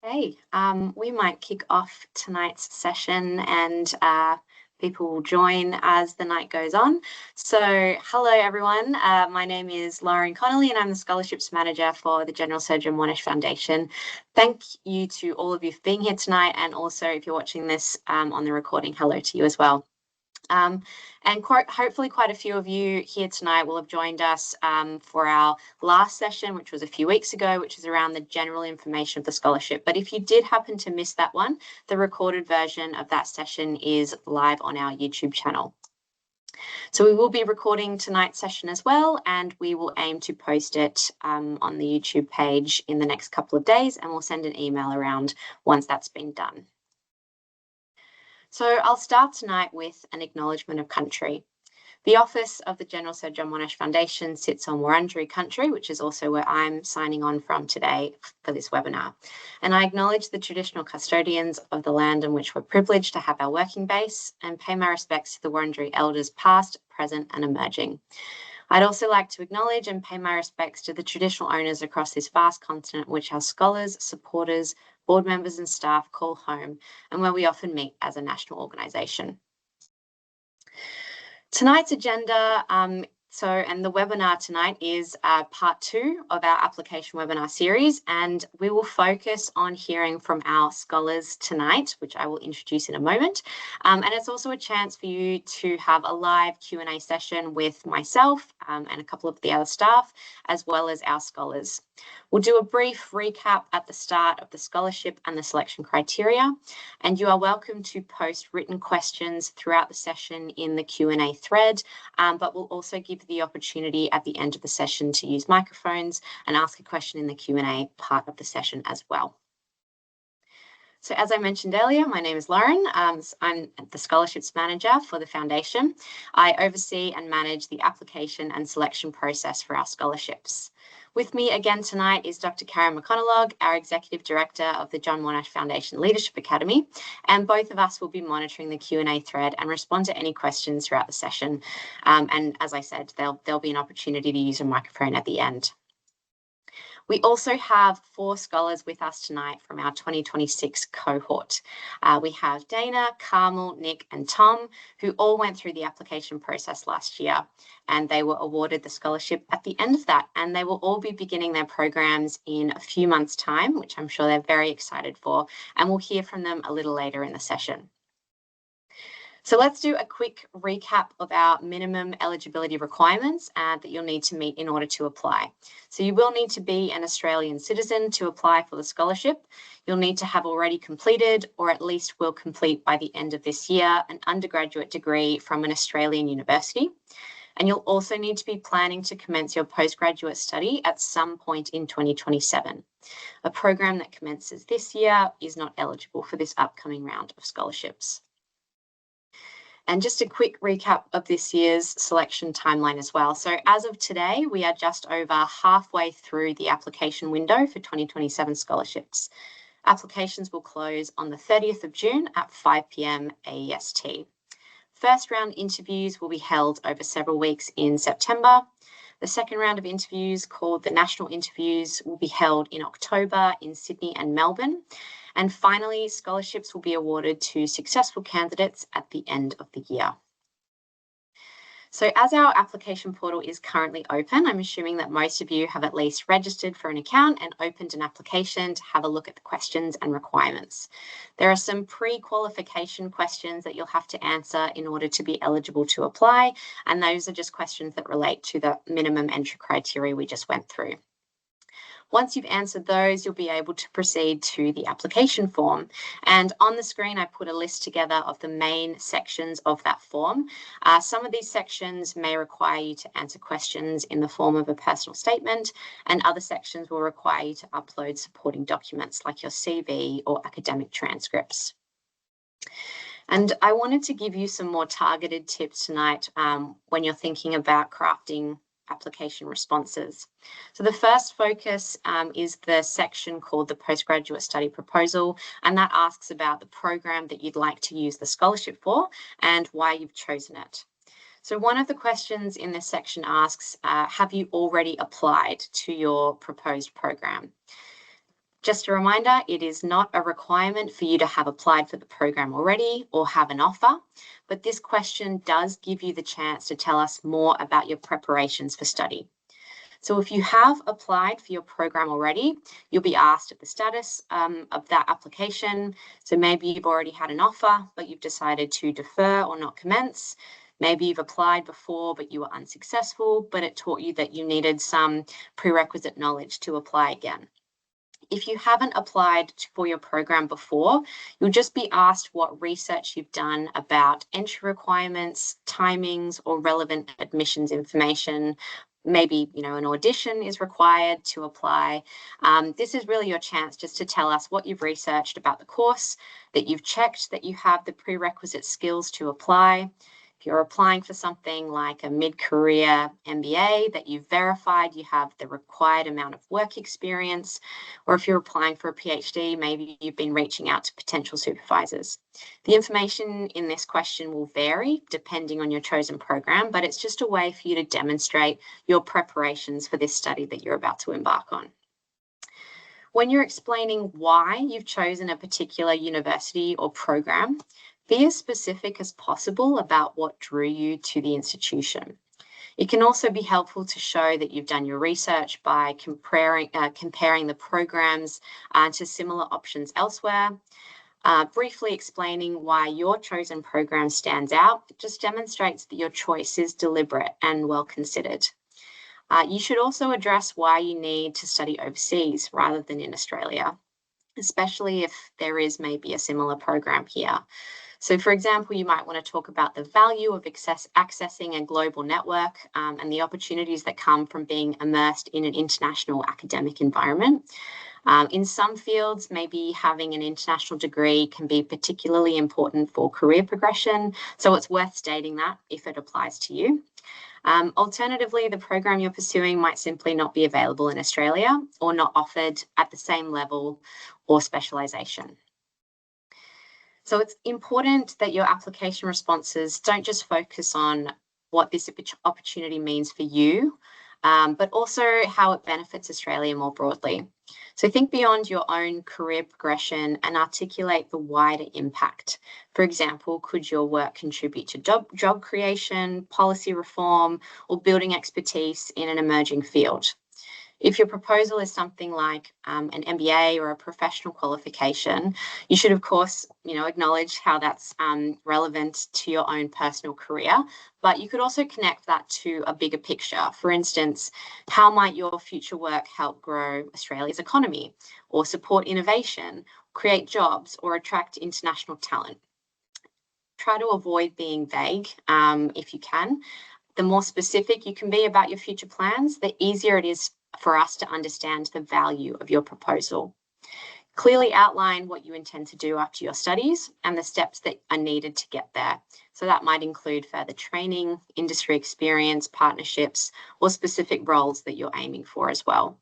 Okay, we might kick off tonight's session and people will join as the night goes on. So hello everyone, my name is Lauren Connolly and I'm the Scholarships Manager for the General Surgeon Monash Foundation. Thank you to all of you for being here tonight, and also if you're watching this on the recording, hello to you as well. And hopefully quite a few of you here tonight will have joined us for our last session, which was a few weeks ago, which is around the general information of the scholarship. But if you did happen to miss that one, the recorded version of that session is live on our YouTube channel. So we will be recording tonight's session as well, and we will aim to post it on the YouTube page in the next couple of days, and we'll send an email around once that's been done. So I'll start tonight with an acknowledgement of country. The office of the General Sir John Monash Foundation sits on Wurundjeri country, which is also where I'm signing on from today for this webinar. And I acknowledge the traditional custodians of the land in which we're privileged to have our working base, and pay my respects to the Wurundjeri elders past, present and emerging. I'd also like to acknowledge and pay my respects to the traditional owners across this vast continent, which our scholars, supporters, board members and staff call home, and where we often meet as a national organisation. Tonight's agenda, and the webinar tonight is part 2 of our application webinar series, and we will focus on hearing from our scholars tonight, which I will introduce in a moment. And it's also a chance for you to have a live Q&A session with myself and a couple of the other staff, as well as our scholars. We'll do a brief recap at the start of the scholarship and the selection criteria, and you are welcome to post written questions throughout the session in the Q&A thread, but we'll also give the opportunity at the end of the session to use microphones and ask a question in the Q&A part of the session as well. So as I mentioned earlier, my name is Lauren. I'm the Scholarships Manager for the Foundation. I oversee and manage the application and selection process for our scholarships. With me again tonight is Dr. Karen McConalogue, our Executive Director of the John Monash Foundation Leadership Academy, and both of us will be monitoring the Q&A thread and respond to any questions throughout the session. And as I said, there'll be an opportunity to use a microphone at the end. We also have 4 scholars with us tonight from our 2026 cohort. We have Dana, Carmel, Nick and Tom, who all went through the application process last year, and they were awarded the scholarship at the end of that, and they will all be beginning their programs in a few months' time, which I'm sure they're very excited for, and we'll hear from them a little later in the session. So let's do a quick recap of our minimum eligibility requirements that you'll need to meet in order to apply. So you will need to be an Australian citizen to apply for the scholarship. You'll need to have already completed, or at least will complete by the end of this year, an undergraduate degree from an Australian university. And you'll also need to be planning to commence your postgraduate study at some point in 2027. A program that commences this year is not eligible for this upcoming round of scholarships. And just a quick recap of this year's selection timeline as well. So as of today, we are just over halfway through the application window for 2027 scholarships. Applications will close on the 30th of June at 5 p.m. AEST. First round interviews will be held over several weeks in September. The second round of interviews, called the national interviews, will be held in October in Sydney and Melbourne. And finally, scholarships will be awarded to successful candidates at the end of the year. So as our application portal is currently open, I'm assuming that most of you have at least registered for an account and opened an application to have a look at the questions and requirements. There are some pre-qualification questions that you'll have to answer in order to be eligible to apply, and those are just questions that relate to the minimum entry criteria we just went through. Once you've answered those, you'll be able to proceed to the application form. And on the screen, I put a list together of the main sections of that form. Some of these sections may require you to answer questions in the form of a personal statement, and other sections will require you to upload supporting documents like your CV or academic transcripts. And I wanted to give you some more targeted tips tonight when you're thinking about crafting application responses. So the first focus is the section called the postgraduate study proposal, and that asks about the program that you'd like to use the scholarship for and why you've chosen it. So one of the questions in this section asks, have you already applied to your proposed program? Just a reminder, it is not a requirement for you to have applied for the program already or have an offer, but this question does give you the chance to tell us more about your preparations for study. So if you have applied for your program already, you'll be asked at the status of that application. So maybe you've already had an offer, but you've decided to defer or not commence. Maybe you've applied before, but you were unsuccessful, but it taught you that you needed some prerequisite knowledge to apply again. If you haven't applied for your program before, you'll just be asked what research you've done about entry requirements, timings, or relevant admissions information. Maybe, an audition is required to apply. This is really your chance just to tell us what you've researched about the course, that you've checked that you have the prerequisite skills to apply. If you're applying for something like a mid-career MBA, that you've verified you have the required amount of work experience, or if you're applying for a PhD, maybe you've been reaching out to potential supervisors. The information in this question will vary depending on your chosen program, but it's just a way for you to demonstrate your preparations for this study that you're about to embark on. When you're explaining why you've chosen a particular university or program, be as specific as possible about what drew you to the institution. It can also be helpful to show that you've done your research by comparing the programs to similar options elsewhere. Briefly explaining why your chosen program stands out just demonstrates that your choice is deliberate and well considered. You should also address why you need to study overseas rather than in Australia, especially if there is maybe a similar program here. So, for example, you might want to talk about the value of accessing a global network and the opportunities that come from being immersed in an international academic environment. In some fields, maybe having an international degree can be particularly important for career progression, so it's worth stating that if it applies to you. Alternatively, the program you're pursuing might simply not be available in Australia or not offered at the same level or specialisation. So it's important that your application responses don't just focus on what this opportunity means for you, but also how it benefits Australia more broadly. So think beyond your own career progression and articulate the wider impact. For example, could your work contribute to job creation, policy reform, or building expertise in an emerging field? If your proposal is something like an MBA or a professional qualification, you should, of course, acknowledge how that's relevant to your own personal career, but you could also connect that to a bigger picture. For instance, how might your future work help grow Australia's economy or support innovation, create jobs, or attract international talent? Try to avoid being vague if you can. The more specific you can be about your future plans, the easier it is for us to understand the value of your proposal. Clearly outline what you intend to do after your studies and the steps that are needed to get there. So that might include further training, industry experience, partnerships, or specific roles that you're aiming for as well.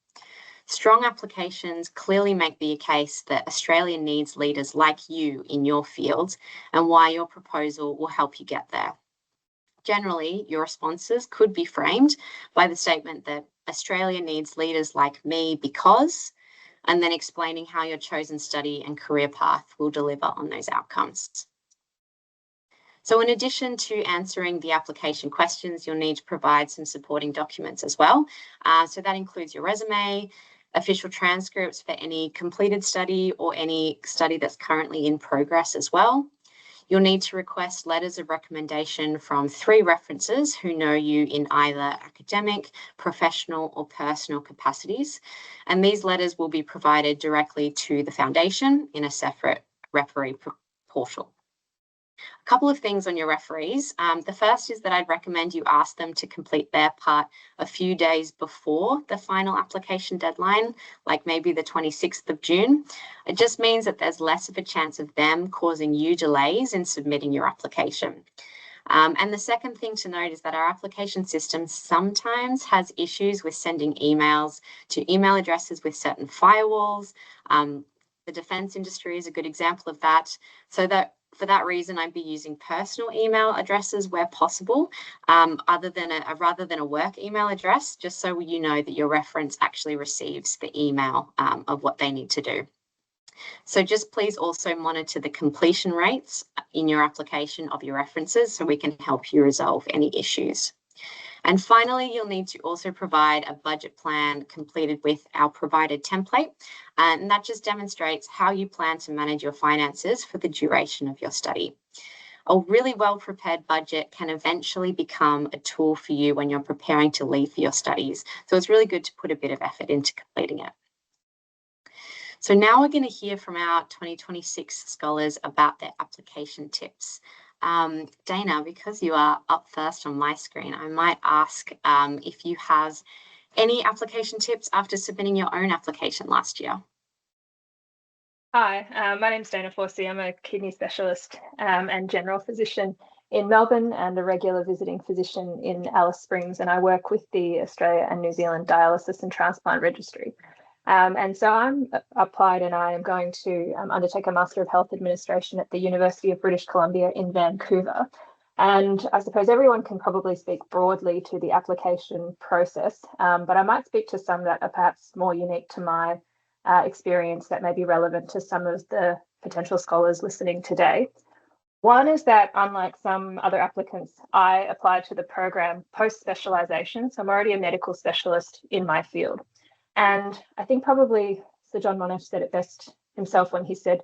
Strong applications clearly make the case that Australia needs leaders like you in your field and why your proposal will help you get there. Generally, your responses could be framed by the statement that Australia needs leaders like me because, and then explaining how your chosen study and career path will deliver on those outcomes. So in addition to answering the application questions, you'll need to provide some supporting documents as well. So that includes your resume, official transcripts for any completed study or any study that's currently in progress as well. You'll need to request letters of recommendation from 3 references who know you in either academic, professional, or personal capacities. And these letters will be provided directly to the foundation in a separate referee portal. A couple of things on your referees. The first is that I'd recommend you ask them to complete their part a few days before the final application deadline, like maybe the 26th of June. It just means that there's less of a chance of them causing you delays in submitting your application. And the second thing to note is that our application system sometimes has issues with sending emails to email addresses with certain firewalls. The defence industry is a good example of that. So that for that reason, I'd be using personal email addresses where possible, rather than a work email address, just so you know that your reference actually receives the email of what they need to do. So just please also monitor the completion rates in your application of your references so we can help you resolve any issues. And finally, you'll need to also provide a budget plan completed with our provided template. And that just demonstrates how you plan to manage your finances for the duration of your study. A really well-prepared budget can eventually become a tool for you when you're preparing to leave for your studies. So it's really good to put a bit of effort into completing it. So now we're going to hear from our 2026 scholars about their application tips. Dana, because you are up first on my screen, I might ask if you have any application tips after submitting your own application last year. Hi, my name's Dana Forsey. I'm a kidney specialist and general physician in Melbourne and a regular visiting physician in Alice Springs, and I work with the Australia and New Zealand Dialysis and Transplant Registry. And so I'm applied and I am going to undertake a Master of Health Administration at the University of British Columbia in Vancouver. And I suppose everyone can probably speak broadly to the application process, but I might speak to some that are perhaps more unique to my experience that may be relevant to some of the potential scholars listening today. One is that, unlike some other applicants, I applied to the program post-specialisation. So I'm already a medical specialist in my field. And I think probably Sir John Monash said it best himself when he said,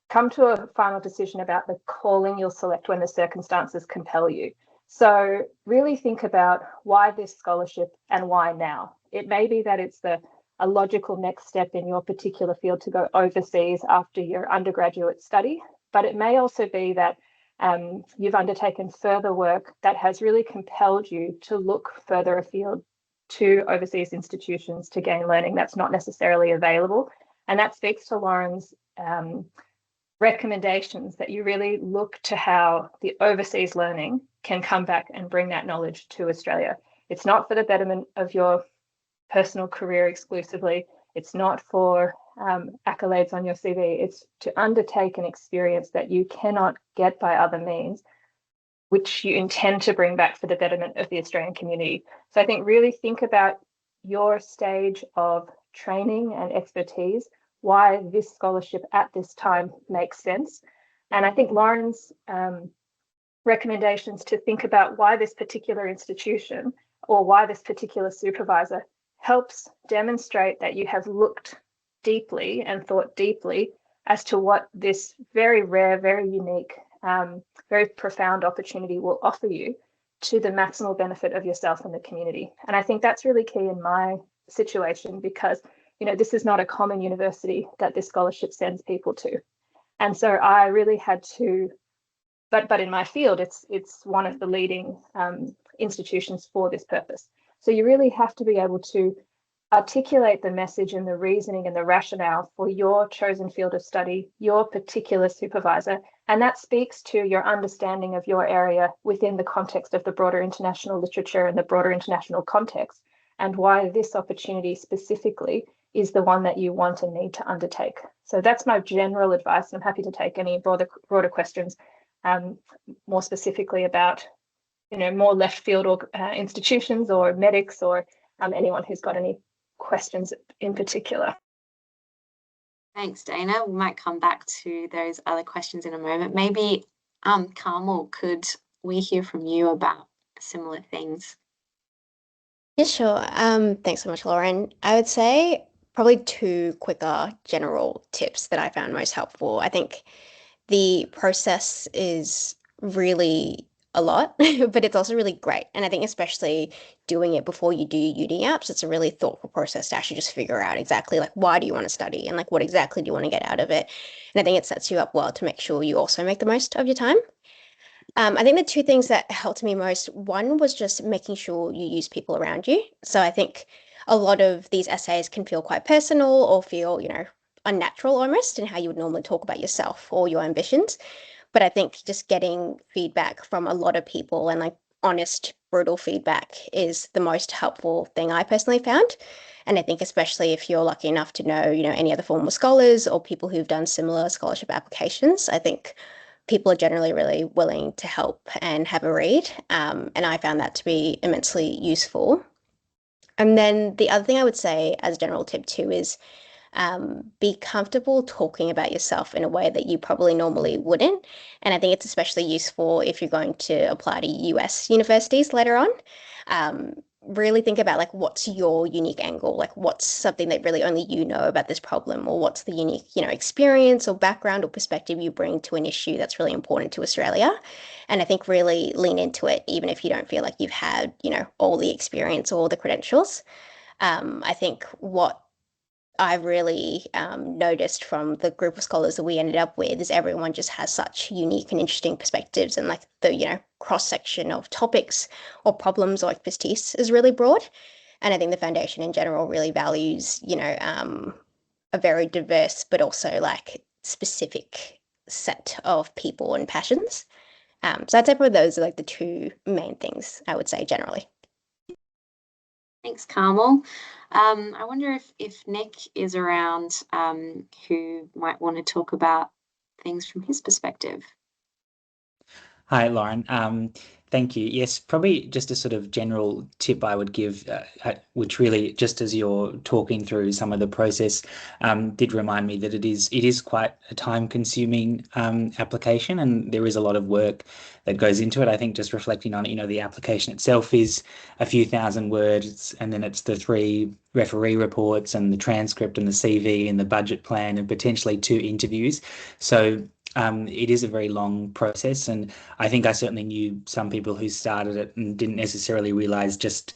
come to a final decision about the calling you'll select when the circumstances compel you. So really think about why this scholarship and why now. It may be that it's a logical next step in your particular field to go overseas after your undergraduate study, but it may also be that you've undertaken further work that has really compelled you to look further afield to overseas institutions to gain learning that's not necessarily available. And that speaks to Lauren's recommendations that you really look to how the overseas learning can come back and bring that knowledge to Australia. It's not for the betterment of your personal career exclusively. It's not for accolades on your CV. It's to undertake an experience that you cannot get by other means, which you intend to bring back for the betterment of the Australian community. So I think really think about your stage of training and expertise, why this scholarship at this time makes sense. And I think Lauren's recommendations to think about why this particular institution or why this particular supervisor helps demonstrate that you have looked deeply and thought deeply as to what this very rare, very unique, very profound opportunity will offer you to the maximal benefit of yourself and the community. And I think that's really key in my situation because, you know, this is not a common university that this scholarship sends people to. And so I really had to, but in my field, it's one of the leading institutions for this purpose. So you really have to be able to articulate the message and the reasoning and the rationale for your chosen field of study, your particular supervisor, and that speaks to your understanding of your area within the context of the broader international literature and the broader international context, and why this opportunity specifically is the one that you want and need to undertake. So that's my general advice, and I'm happy to take any broader questions, more specifically about, you know, more left field or institutions or medics or anyone who's got any questions in particular. Thanks, Dana. We might come back to those other questions in a moment. Maybe, Carmel, could we hear from you about similar things? Yeah, sure. Thanks so much, Lauren. I would say probably two quicker general tips that I found most helpful. I think the process is really a lot, but it's also really great. And I think especially doing it before you do uni apps, it's a really thoughtful process to actually just figure out exactly like why do you want to study and like what exactly do you want to get out of it. And I think it sets you up well to make sure you also make the most of your time. I think the two things that helped me most, one was just making sure you use people around you. So I think a lot of these essays can feel quite personal or feel, you know, unnatural almost in how you would normally talk about yourself or your ambitions. But I think just getting feedback from a lot of people and like honest, brutal feedback is the most helpful thing I personally found. And I think especially if you're lucky enough to know, you know, any other former scholars or people who've done similar scholarship applications, I think people are generally really willing to help and have a read. And I found that to be immensely useful. And then the other thing I would say as a general tip too is be comfortable talking about yourself in a way that you probably normally wouldn't. And I think it's especially useful if you're going to apply to US universities later on. Really think about like what's your unique angle, like what's something that really only you know about this problem, or what's the unique, experience or background or perspective you bring to an issue that's really important to Australia. And I think really lean into it, even if you don't feel like you've had, all the experience or all the credentials. I think what I've really noticed from the group of scholars that we ended up with is everyone just has such unique and interesting perspectives, and like the cross section of topics or problems or expertise is really broad. And I think the foundation in general really values a very diverse but also like specific set of people and passions. So I'd say probably those are like the two main things I would say generally. Thanks, Carmel. I wonder if Nick is around, who might want to talk about things from his perspective. Hi, Lauren. Thank you. Yes, probably just a sort of general tip I would give, which really, just as you're talking through some of the process, did remind me that it is quite a time-consuming application, and there is a lot of work that goes into it. I think just reflecting on it, the application itself is a few thousand words, and then it's the 3 referee reports and the transcript and the CV and the budget plan and potentially 2 interviews. So it is a very long process, and I think I certainly knew some people who started it and didn't necessarily realize just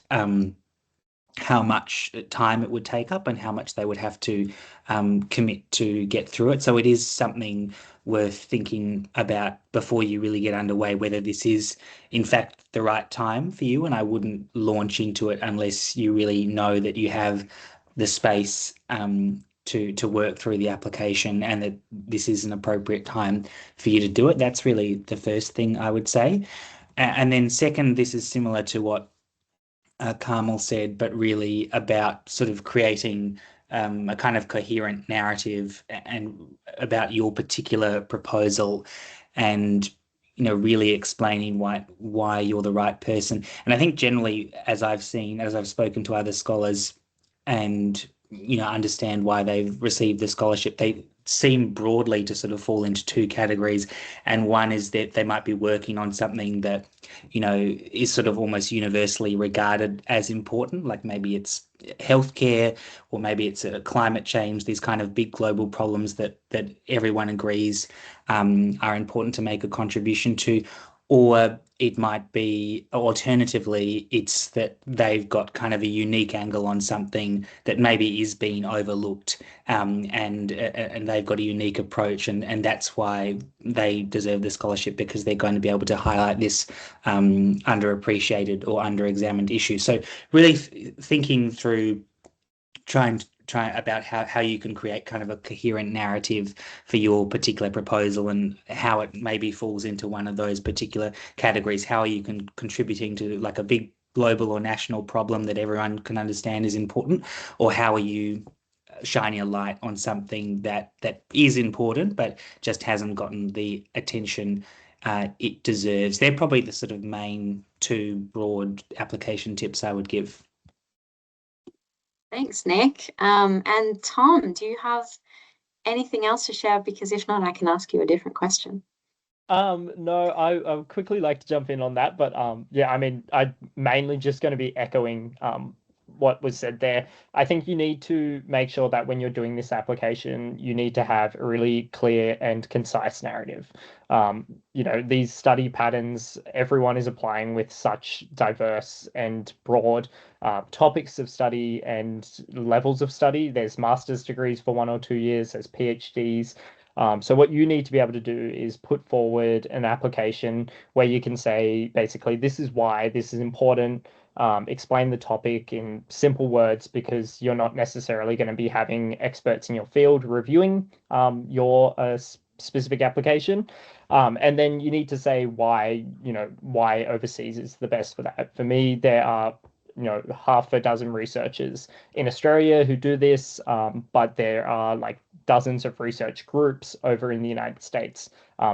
how much time it would take up and how much they would have to commit to get through it. So it is something worth thinking about before you really get underway, whether this is in fact the right time for you. And I wouldn't launch into it unless you really know that you have the space to work through the application and that this is an appropriate time for you to do it. That's really the first thing I would say. And then second, this is similar to what Carmel said, but really about sort of creating a kind of coherent narrative and about your particular proposal, and really explaining why you're the right person. And I think generally, as I've spoken to other scholars and understand why they've received the scholarship, they seem broadly to sort of fall into 2 categories. And one is that they might be working on something that is sort of almost universally regarded as important, like maybe it's healthcare, or maybe it's climate change, these kind of big global problems that everyone agrees are important to make a contribution to. Or it might be, alternatively, it's that they've got kind of a unique angle on something that maybe is being overlooked, and they've got a unique approach, and that's why they deserve the scholarship, because they're going to be able to highlight this underappreciated or underexamined issue. So really thinking through, try about how you can create kind of a coherent narrative for your particular proposal and how it maybe falls into one of those particular categories. How are you contributing to like a big global or national problem that everyone can understand is important, or how are you shining a light on something that is important but just hasn't gotten the attention it deserves? They're probably the sort of main 2 broad application tips I would give. Thanks, Nick. And Tom, do you have anything else to share? Because if not, I can ask you a different question. No, I would quickly like to jump in on that, but yeah, I mean, I'm mainly just going to be echoing what was said there. I think you need to make sure that when you're doing this application, you need to have a really clear and concise narrative. These study patterns, everyone is applying with such diverse and broad topics of study and levels of study. There's master's degrees for 1 or 2 years, there's PhDs. So what you need to be able to do is put forward an application where you can say, basically, this is why this is important. Explain the topic in simple words, because you're not necessarily going to be having experts in your field reviewing your specific application. And then you need to say why overseas is the best for that. For me, there are half a dozen researchers in Australia who do this, but there are like dozens of research groups over in the United States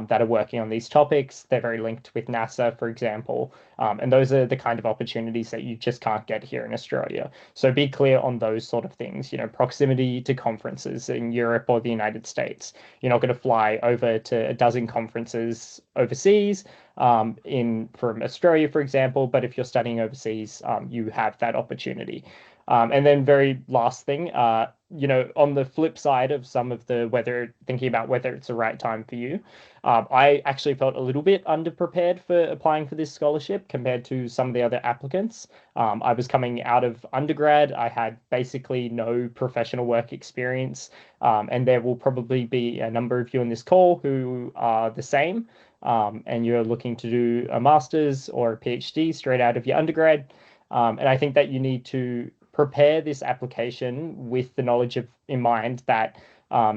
that are working on these topics. They're very linked with NASA, for example, and those are the kind of opportunities that you just can't get here in Australia. So be clear on those sort of things, proximity to conferences in Europe or the United States. You're not going to fly over to a dozen conferences overseas from Australia, for example, but if you're studying overseas, you have that opportunity. And then very last thing, on the flip side of some of the thinking about whether it's the right time for you, I actually felt a little bit underprepared for applying for this scholarship compared to some of the other applicants. I was coming out of undergrad. I had basically no professional work experience, and there will probably be a number of you on this call who are the same, and you're looking to do a master's or a PhD straight out of your undergrad. And I think that you need to prepare this application with the knowledge in mind that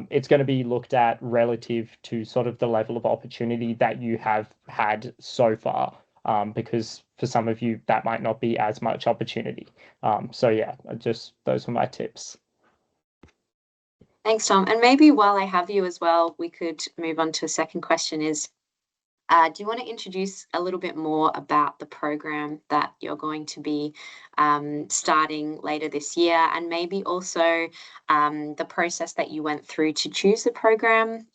it's going to be looked at relative to sort of the level of opportunity that you have had so far, because for some of you that might not be as much opportunity. So yeah, just those were my tips. Thanks, Tom. And maybe while I have you as well, we could move on to a second question is, do you want to introduce a little bit more about the program that you're going to be starting later this year, and maybe also the process that you went through to choose the program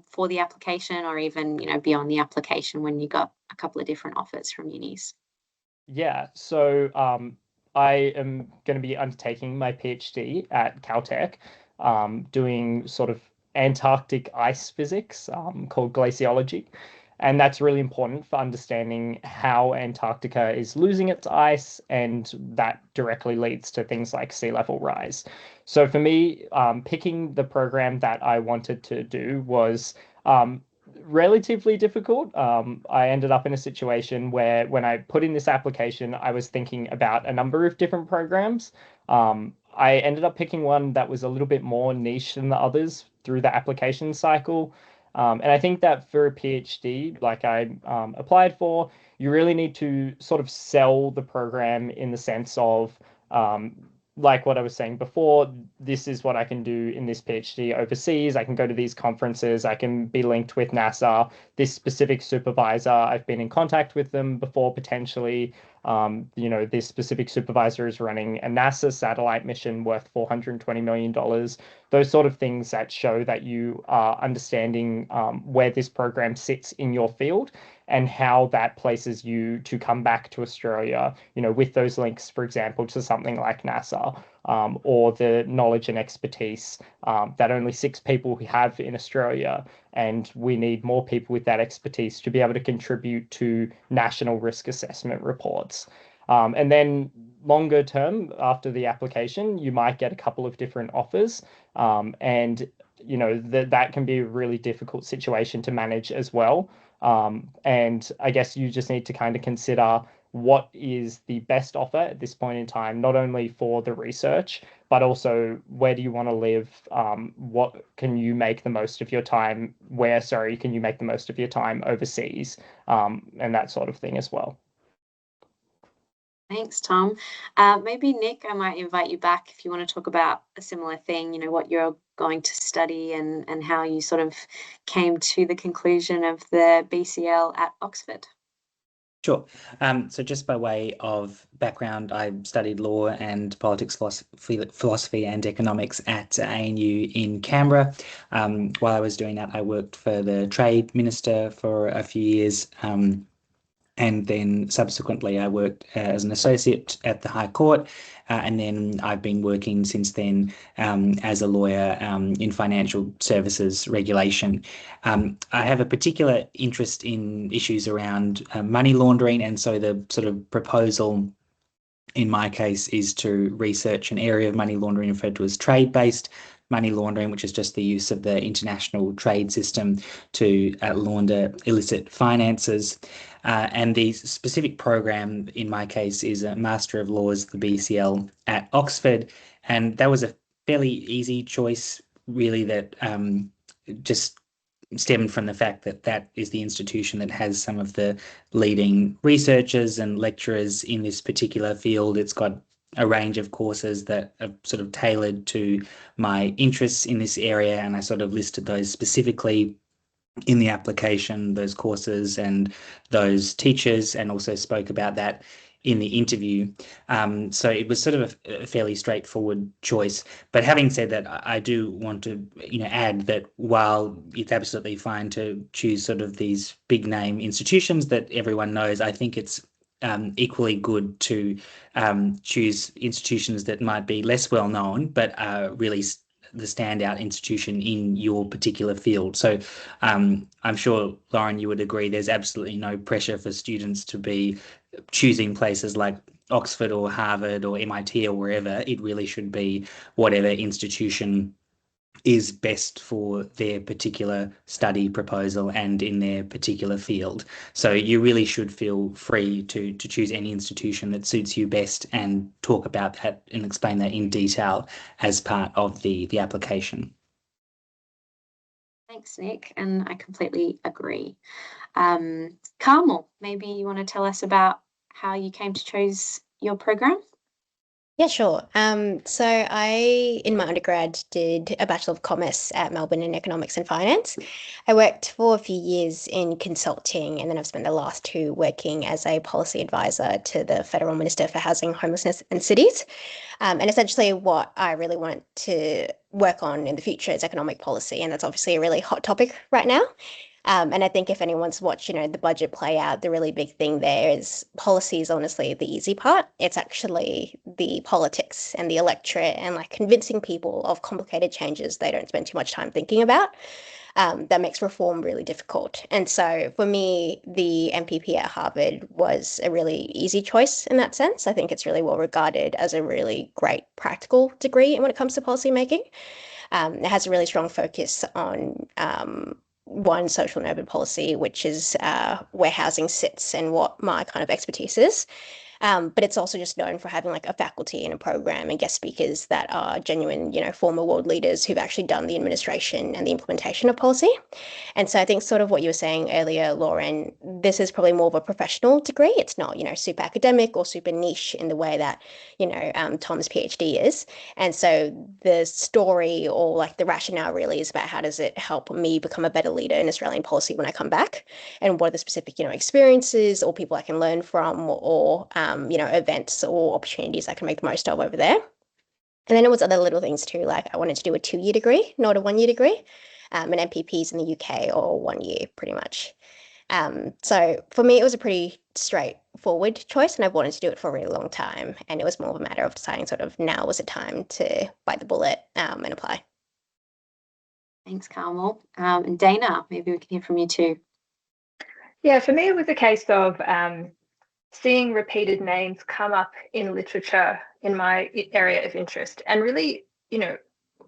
for the application, or even beyond the application when you got a couple of different offers from unis? Yeah, so I am going to be undertaking my PhD at Caltech, doing sort of Antarctic ice physics called glaciology. And that's really important for understanding how Antarctica is losing its ice, and that directly leads to things like sea level rise. So for me, picking the program that I wanted to do was relatively difficult. I ended up in a situation where when I put in this application, I was thinking about a number of different programs. I ended up picking one that was a little bit more niche than the others through the application cycle. And I think that for a PhD, like I applied for, you really need to sort of sell the program in the sense of, like what I was saying before, this is what I can do in this PhD overseas. I can go to these conferences. I can be linked with NASA. This specific supervisor, I've been in contact with them before potentially. This specific supervisor is running a NASA satellite mission worth $420 million. Those sort of things that show that you are understanding where this program sits in your field and how that places you to come back to Australia, with those links, for example, to something like NASA, or the knowledge and expertise that only 6 people have in Australia. And we need more people with that expertise to be able to contribute to national risk assessment reports. And then longer term, after the application, you might get a couple of different offers. And that can be a really difficult situation to manage as well. And I guess you just need to kind of consider what is the best offer at this point in time, not only for the research, but also where do you want to live? What can you make the most of your time? Can you make the most of your time overseas? And that sort of thing as well. Thanks, Tom. Maybe Nick, I might invite you back if you want to talk about a similar thing, what you're going to study and how you sort of came to the conclusion of the BCL at Oxford. Sure. So just by way of background, I studied law and politics philosophy and economics at ANU in Canberra. While I was doing that, I worked for the Trade Minister for a few years. And then subsequently, I worked as an associate at the High Court. And then I've been working since then as a lawyer in financial services regulation. I have a particular interest in issues around money laundering. And so the sort of proposal in my case is to research an area of money laundering referred to as trade-based money laundering, which is just the use of the international trade system to launder illicit finances. And the specific program in my case is a Master of Laws, the BCL at Oxford. And that was a fairly easy choice, really, that just stemmed from the fact that that is the institution that has some of the leading researchers and lecturers in this particular field. It's got a range of courses that are sort of tailored to my interests in this area, and I sort of listed those specifically in the application, those courses and those teachers, and also spoke about that in the interview. So it was sort of a fairly straightforward choice. But having said that, I do want to, add that while it's absolutely fine to choose sort of these big name institutions that everyone knows, I think it's equally good to choose institutions that might be less well known, but are really the standout institution in your particular field. So I'm sure, Lauren, you would agree there's absolutely no pressure for students to be choosing places like Oxford or Harvard or MIT or wherever. It really should be whatever institution is best for their particular study proposal and in their particular field. So you really should feel free to choose any institution that suits you best and talk about that and explain that in detail as part of the application. Thanks, Nick, and I completely agree. Carmel, maybe you want to tell us about how you came to choose your program? Yeah, sure. So I, in my undergrad, did a Bachelor of Commerce at Melbourne in Economics and Finance. I worked for a few years in consulting, and then I've spent the last 2 working as a policy advisor to the Federal Minister for Housing, Homelessness and Cities. And essentially what I really want to work on in the future is economic policy, and that's obviously a really hot topic right now. And I think if anyone's watched, the budget play out, the really big thing there is policy is honestly the easy part. It's actually the politics and the electorate and like convincing people of complicated changes they don't spend too much time thinking about. That makes reform really difficult. And so for me, the MPP at Harvard was a really easy choice in that sense. I think it's really well regarded as a really great practical degree when it comes to policy making. It has a really strong focus on one, social and urban policy, which is where housing sits and what my kind of expertise is. But it's also just known for having like a faculty and a program and guest speakers that are genuine, former world leaders who've actually done the administration and the implementation of policy. And so I think sort of what you were saying earlier, Lauren, this is probably more of a professional degree. It's not, super academic or super niche in the way that, Tom's PhD is. And so the story or like the rationale really is about how does it help me become a better leader in Australian policy when I come back, and what are the specific, experiences or people I can learn from, or events or opportunities I can make the most of over there. And then it was other little things too, like I wanted to do a 2-year degree, not a 1-year degree. And MPPs in the UK or 1 year pretty much. So for me, it was a pretty straightforward choice, and I've wanted to do it for a really long time. And it was more of a matter of deciding sort of now was the time to bite the bullet and apply. Thanks, Carmel. And Dana, maybe we can hear from you too. Yeah, for me, it was a case of seeing repeated names come up in literature in my area of interest, and really,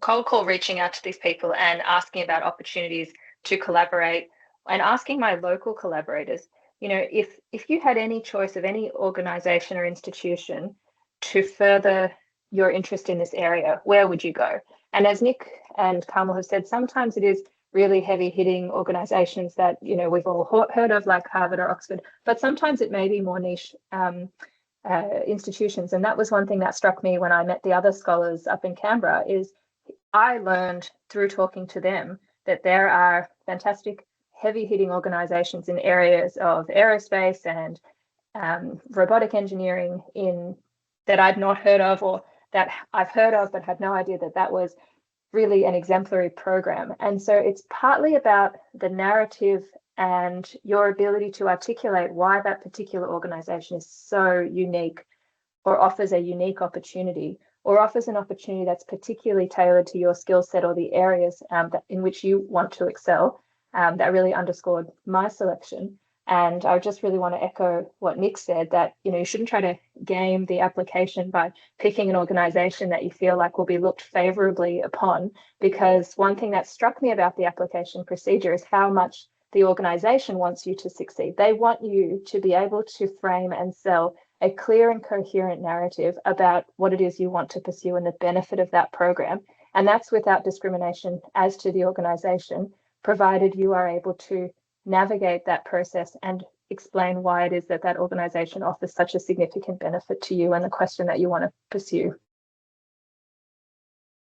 cold call reaching out to these people and asking about opportunities to collaborate, and asking my local collaborators, if you had any choice of any organization or institution to further your interest in this area, where would you go? And as Nick and Carmel have said, sometimes it is really heavy hitting organizations that, we've all heard of, like Harvard or Oxford, but sometimes it may be more niche institutions. And that was one thing that struck me when I met the other scholars up in Canberra, is I learned through talking to them that there are fantastic heavy hitting organizations in areas of aerospace and robotic engineering that I'd not heard of, or that I've heard of but had no idea that was really an exemplary program. And so it's partly about the narrative and your ability to articulate why that particular organization is so unique, or offers a unique opportunity, or offers an opportunity that's particularly tailored to your skill set or the areas in which you want to excel. That really underscored my selection. And I just really want to echo what Nick said, that you shouldn't try to game the application by picking an organization that you feel like will be looked favorably upon, because one thing that struck me about the application procedure is how much the organization wants you to succeed. They want you to be able to frame and sell a clear and coherent narrative about what it is you want to pursue and the benefit of that program. And that's without discrimination as to the organization. provided you are able to navigate that process and explain why it is that that organisation offers such a significant benefit to you and the question that you want to pursue.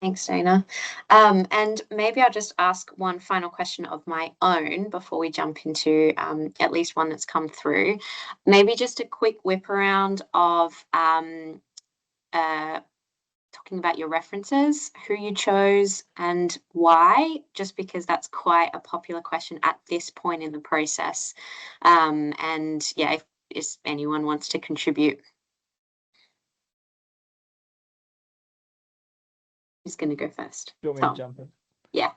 Thanks, Dana. And maybe I'll just ask one final question of my own before we jump into at least one that's come through. Maybe just a quick whip around of talking about your references, who you chose and why, just because that's quite a popular question at this point in the process. And yeah, if anyone wants to contribute. Who's going to go first? Do you want me to jump in? Yeah.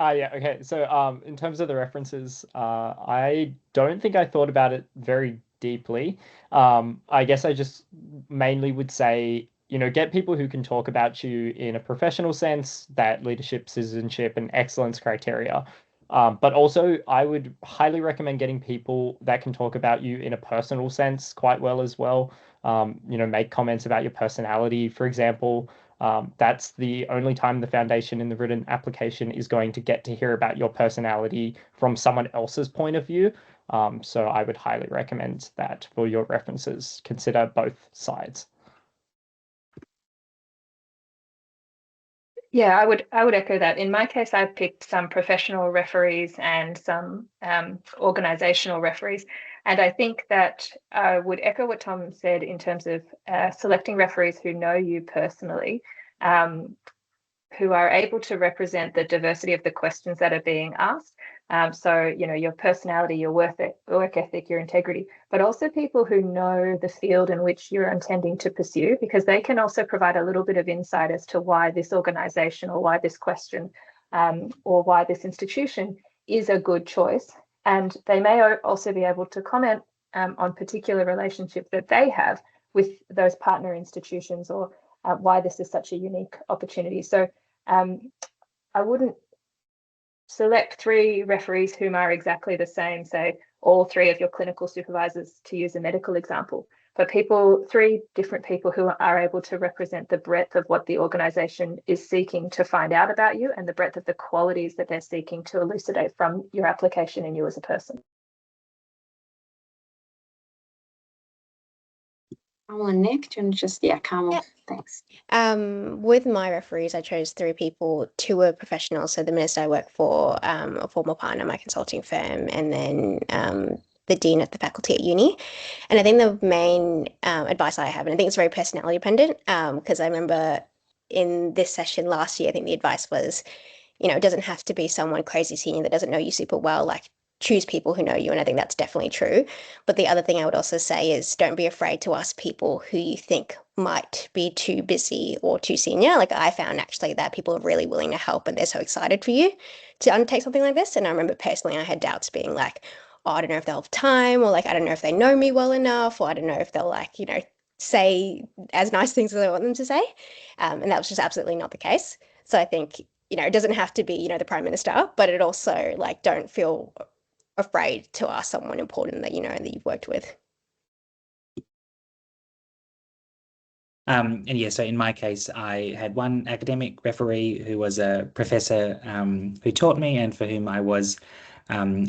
Yeah, okay. So in terms of the references, I don't think I thought about it very deeply. I guess I just mainly would say, get people who can talk about you in a professional sense, that leadership, citizenship, and excellence criteria. But also, I would highly recommend getting people that can talk about you in a personal sense quite well as well. Make comments about your personality, for example. That's the only time the foundation in the written application is going to get to hear about your personality from someone else's point of view. So I would highly recommend that for your references. Consider both sides. Yeah, I would echo that. In my case, I picked some professional referees and some organizational referees. And I think that I would echo what Tom said in terms of selecting referees who know you personally, who are able to represent the diversity of the questions that are being asked. So, your personality, your work ethic, your integrity, but also people who know the field in which you're intending to pursue, because they can also provide a little bit of insight as to why this organization or why this question or why this institution is a good choice. And they may also be able to comment on particular relationships that they have with those partner institutions or why this is such a unique opportunity. So I wouldn't select 3 referees whom are exactly the same, say all 3 of your clinical supervisors, to use a medical example, but 3 different people who are able to represent the breadth of what the organisation is seeking to find out about you and the breadth of the qualities that they're seeking to elucidate from your application and you as a person. Carmel and Nick, do you want to just, Carmel, thanks. With my referees, I chose 3 people. 2 were professionals. So the minister I work for, a former partner, my consulting firm, and then the dean of the faculty at uni. And I think the main advice I have, and I think it's very personality dependent, because I remember in this session last year, I think the advice was, it doesn't have to be someone crazy senior that doesn't know you super well, like choose people who know you. And I think that's definitely true. But the other thing I would also say is don't be afraid to ask people who you think might be too busy or too senior. Like I found actually that people are really willing to help and they're so excited for you to undertake something like this. And I remember personally, I had doubts being like, oh, I don't know if they'll have time, or like, I don't know if they know me well enough, or I don't know if they'll like, say as nice things as I want them to say. And that was just absolutely not the case. So I think, it doesn't have to be, the Prime Minister, but it also like, don't feel afraid to ask someone important that that you've worked with. And yeah, so in my case, I had one academic referee who was a professor who taught me and for whom I was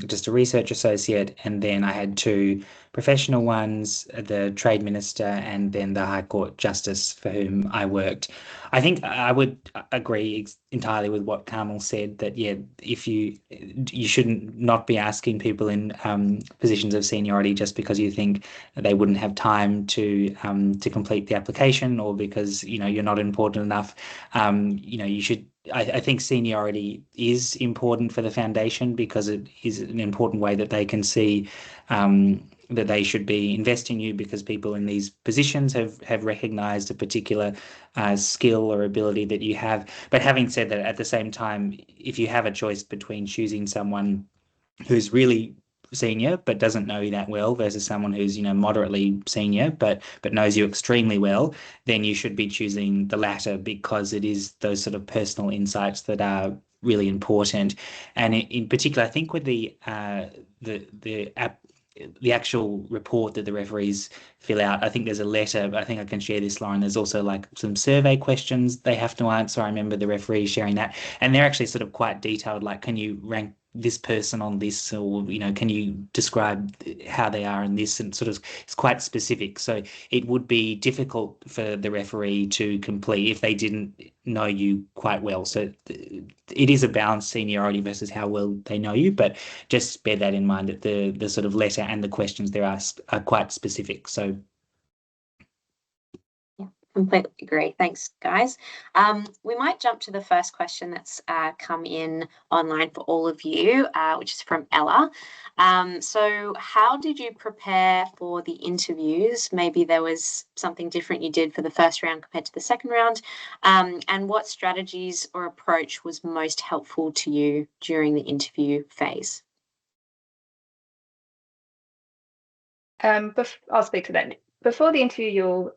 just a research associate. And then I had 2 professional ones, the trade minister and then the High Court Justice for whom I worked. I think I would agree entirely with what Carmel said, that, if you shouldn't not be asking people in positions of seniority just because you think they wouldn't have time to complete the application, or because, you're not important enough. You should. I think seniority is important for the foundation because it is an important way that they can see that they should be investing in you, because people in these positions have recognized a particular skill or ability that you have. But having said that, at the same time, if you have a choice between choosing someone who's really senior but doesn't know you that well versus someone who's moderately senior but knows you extremely well, then you should be choosing the latter, because it is those sort of personal insights that are really important. And in particular, I think with the actual report that the referees fill out, I think there's a letter, but I think I can share this, Lauren. There's also like some survey questions they have to answer. I remember the referees sharing that, and they're actually sort of quite detailed, like can you rank this person on this, or can you describe how they are in this, and sort of it's quite specific. So it would be difficult for the referee to complete if they didn't know you quite well. So it is a balanced seniority versus how well they know you, but just bear that in mind, that the sort of letter and the questions they're asked are quite specific. So completely agree. Thanks, guys. We might jump to the first question that's come in online for all of you, which is from Ella. So how did you prepare for the interviews? Maybe there was something different you did for the first round compared to the second round. And what strategies or approach was most helpful to you during the interview phase? I'll speak to that. Before the interview, you'll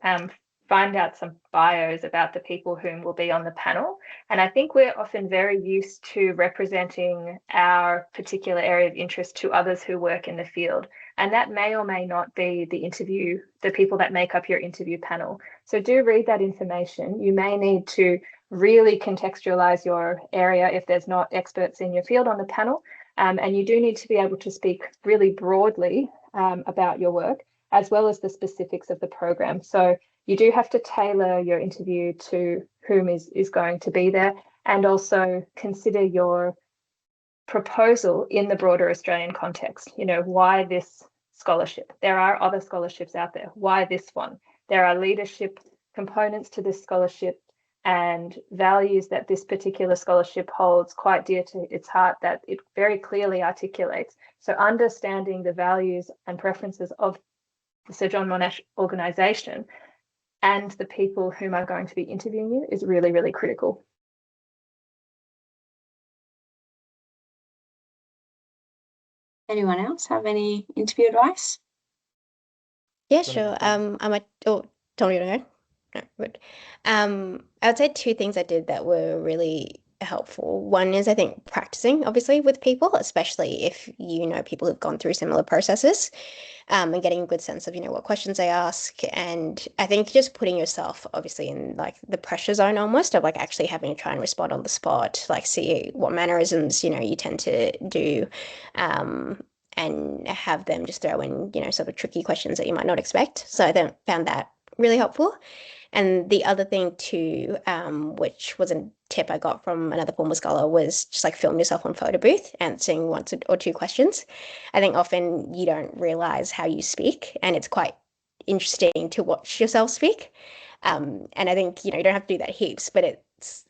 find out some bios about the people whom will be on the panel. And I think we're often very used to representing our particular area of interest to others who work in the field. And that may or may not be the people that make up your interview panel. So do read that information. You may need to really contextualize your area if there's not experts in your field on the panel. And you do need to be able to speak really broadly about your work, as well as the specifics of the program. So you do have to tailor your interview to whom is going to be there, and also consider your proposal in the broader Australian context. Why this scholarship? There are other scholarships out there. Why this one? There are leadership components to this scholarship and values that this particular scholarship holds quite dear to its heart that it very clearly articulates. So understanding the values and preferences of the Sir John Monash organisation and the people whom are going to be interviewing you is really, really critical. Anyone else have any interview advice? Yeah, sure. I might. Oh, Tom, you want to go? No, good. I would say two things I did that were really helpful. One is, I think, practicing, obviously, with people, especially if you know people who've gone through similar processes, and getting a good sense of, what questions they ask. And I think just putting yourself, obviously, in like the pressure zone almost of like actually having to try and respond on the spot, like see what mannerisms, you tend to do. And have them just throw in, sort of tricky questions that you might not expect. So I found that really helpful. And the other thing too, which was a tip I got from another former scholar, was just like film yourself on photo booth, answering one or two questions. I think often you don't realize how you speak, and it's quite interesting to watch yourself speak. And I think, you don't have to do that heaps, but it's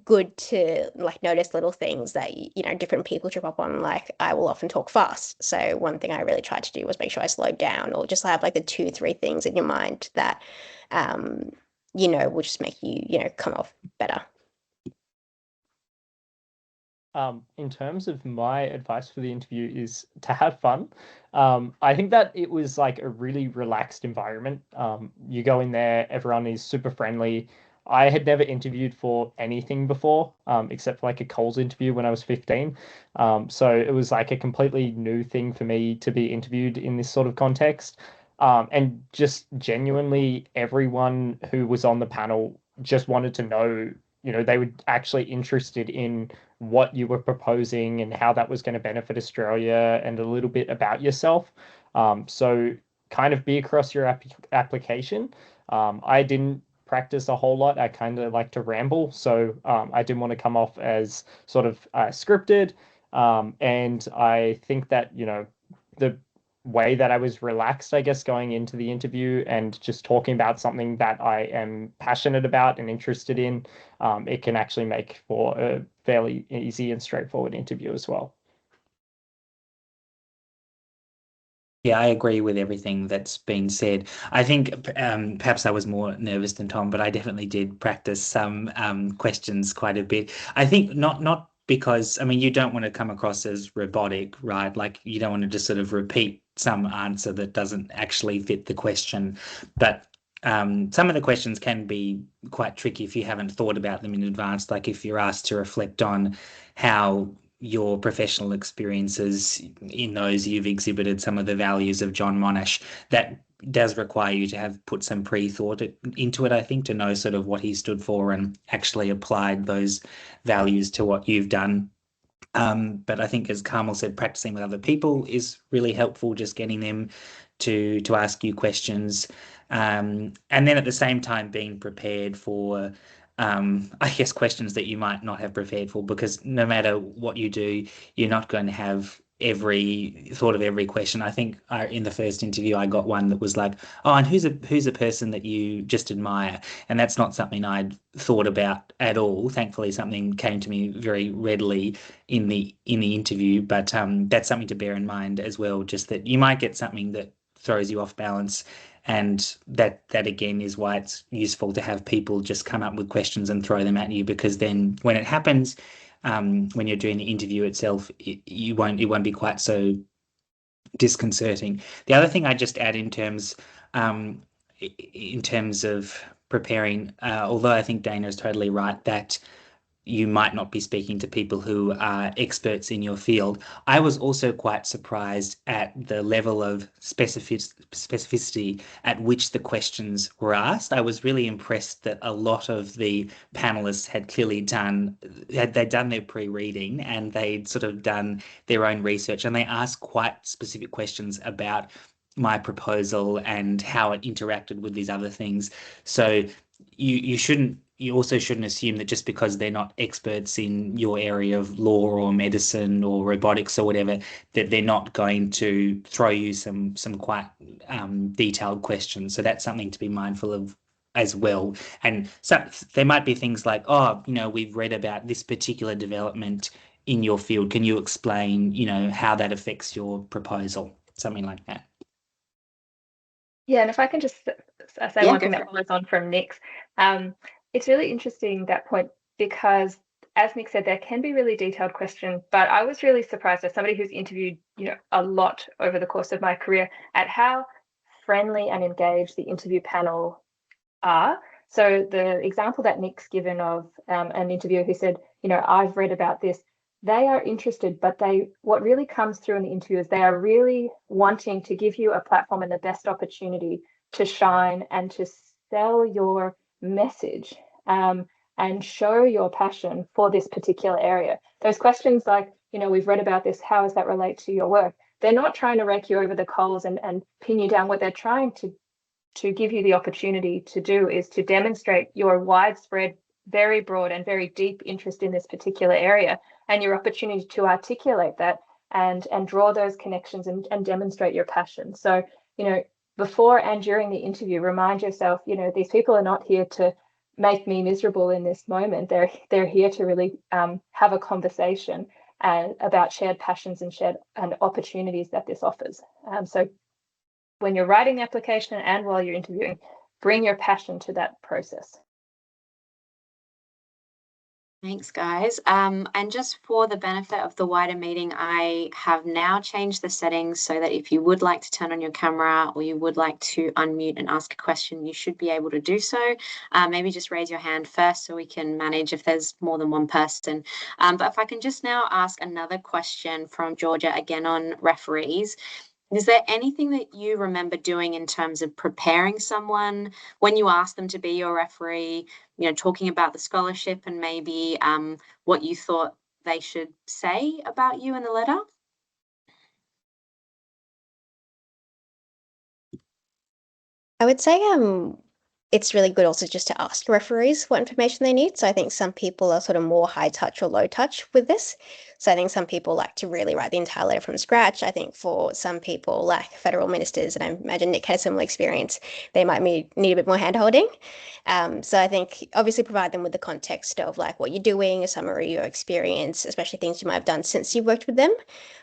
good to like notice little things that different people trip up on. Like I will often talk fast, so one thing I really tried to do was make sure I slowed down, or just have like the 2-3 things in your mind that will just make you come off better. In terms of my advice for the interview is to have fun. I think that it was like a really relaxed environment. You go in there, everyone is super friendly. I had never interviewed for anything before, except for like a Coles interview when I was 15. So it was like a completely new thing for me to be interviewed in this sort of context. And just genuinely, everyone who was on the panel just wanted to know, they were actually interested in what you were proposing and how that was going to benefit Australia, and a little bit about yourself. So kind of be across your application. I didn't practice a whole lot. I kind of like to ramble, so I didn't want to come off as sort of scripted. And I think that, the way that I was relaxed, I guess, going into the interview and just talking about something that I am passionate about and interested in, it can actually make for a fairly easy and straightforward interview as well. Yeah, I agree with everything that's been said. I think perhaps I was more nervous than Tom, but I definitely did practice some questions quite a bit. I think not because, you don't want to come across as robotic, right? Like you don't want to just sort of repeat some answer that doesn't actually fit the question. But some of the questions can be quite tricky if you haven't thought about them in advance. Like if you're asked to reflect on how your professional experiences in those you've exhibited some of the values of John Monash, that does require you to have put some pre-thought into it, I think, to know sort of what he stood for and actually applied those values to what you've done. But I think, as Carmel said, practicing with other people is really helpful, just getting them to ask you questions. And then at the same time being prepared for, I guess, questions that you might not have prepared for, because no matter what you do, you're not going to have every thought of every question. I think in the first interview, I got one that was like, oh, and who's a person that you just admire? And that's not something I'd thought about at all. Thankfully, something came to me very readily in the interview, but that's something to bear in mind as well, just that you might get something that throws you off balance. And that again is why it's useful to have people just come up with questions and throw them at you, because then when it happens, when you're doing the interview itself, it won't be quite so disconcerting. The other thing I just add in terms of preparing, although I think Dana is totally right that you might not be speaking to people who are experts in your field. I was also quite surprised at the level of specificity at which the questions were asked. I was really impressed that a lot of the panelists had clearly done their pre-reading, and they'd sort of done their own research, and they asked quite specific questions about my proposal and how it interacted with these other things. So you also shouldn't assume that just because they're not experts in your area of law or medicine or robotics or whatever, that they're not going to throw you some quite detailed questions. So that's something to be mindful of as well. And so there might be things like, oh, we've read about this particular development in your field. Can you explain, how that affects your proposal? Something like that. Yeah, and if I can just say one thing that follows on from Nick's, it's really interesting, that point, because as Nick said, there can be really detailed questions, but I was really surprised as somebody who's interviewed, a lot over the course of my career, at how friendly and engaged the interview panel are. So the example that Nick's given of an interviewer who said, I've read about this, they are interested, but what really comes through in the interview is they are really wanting to give you a platform and the best opportunity to shine and to sell your message, and show your passion for this particular area. Those questions like, we've read about this, how does that relate to your work? They're not trying to rake you over the coals and pin you down. What they're trying to give you the opportunity to do is to demonstrate your widespread, very broad and very deep interest in this particular area, and your opportunity to articulate that and draw those connections and demonstrate your passion. So, before and during the interview, remind yourself, these people are not here to make me miserable in this moment. They're here to really have a conversation about shared passions and opportunities that this offers. So when you're writing the application and while you're interviewing, bring your passion to that process. Thanks, guys. And just for the benefit of the wider meeting, I have now changed the settings so that if you would like to turn on your camera or you would like to unmute and ask a question, you should be able to do so. Maybe just raise your hand first so we can manage if there's more than one person. But if I can just now ask another question from Georgia, again on referees. Is there anything that you remember doing in terms of preparing someone when you asked them to be your referee, talking about the scholarship and maybe what you thought they should say about you in the letter? I would say it's really good also just to ask referees what information they need. So I think some people are sort of more high touch or low touch with this. So I think some people like to really write the entire letter from scratch. I think for some people, like federal ministers, and I imagine Nick had a similar experience, they might need a bit more handholding. So I think obviously provide them with the context of like what you're doing, a summary of your experience, especially things you might have done since you worked with them.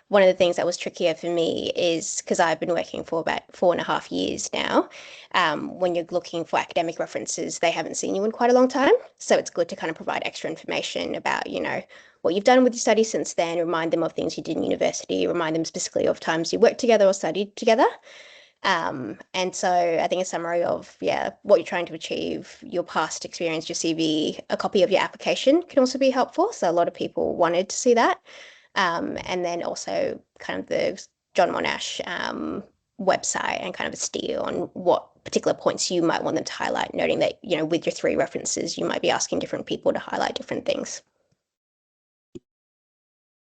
One of the things that was trickier for me is because I've been working for about 4.5 years now. When you're looking for academic references, they haven't seen you in quite a long time. So it's good to kind of provide extra information about, what you've done with your studies since then, remind them of things you did in university, remind them specifically of times you worked together or studied together. And so I think a summary of, what you're trying to achieve, your past experience, your CV, a copy of your application can also be helpful. So a lot of people wanted to see that. And then also kind of the John Monash website and kind of a steer on what particular points you might want them to highlight, noting that, with your 3 references, you might be asking different people to highlight different things.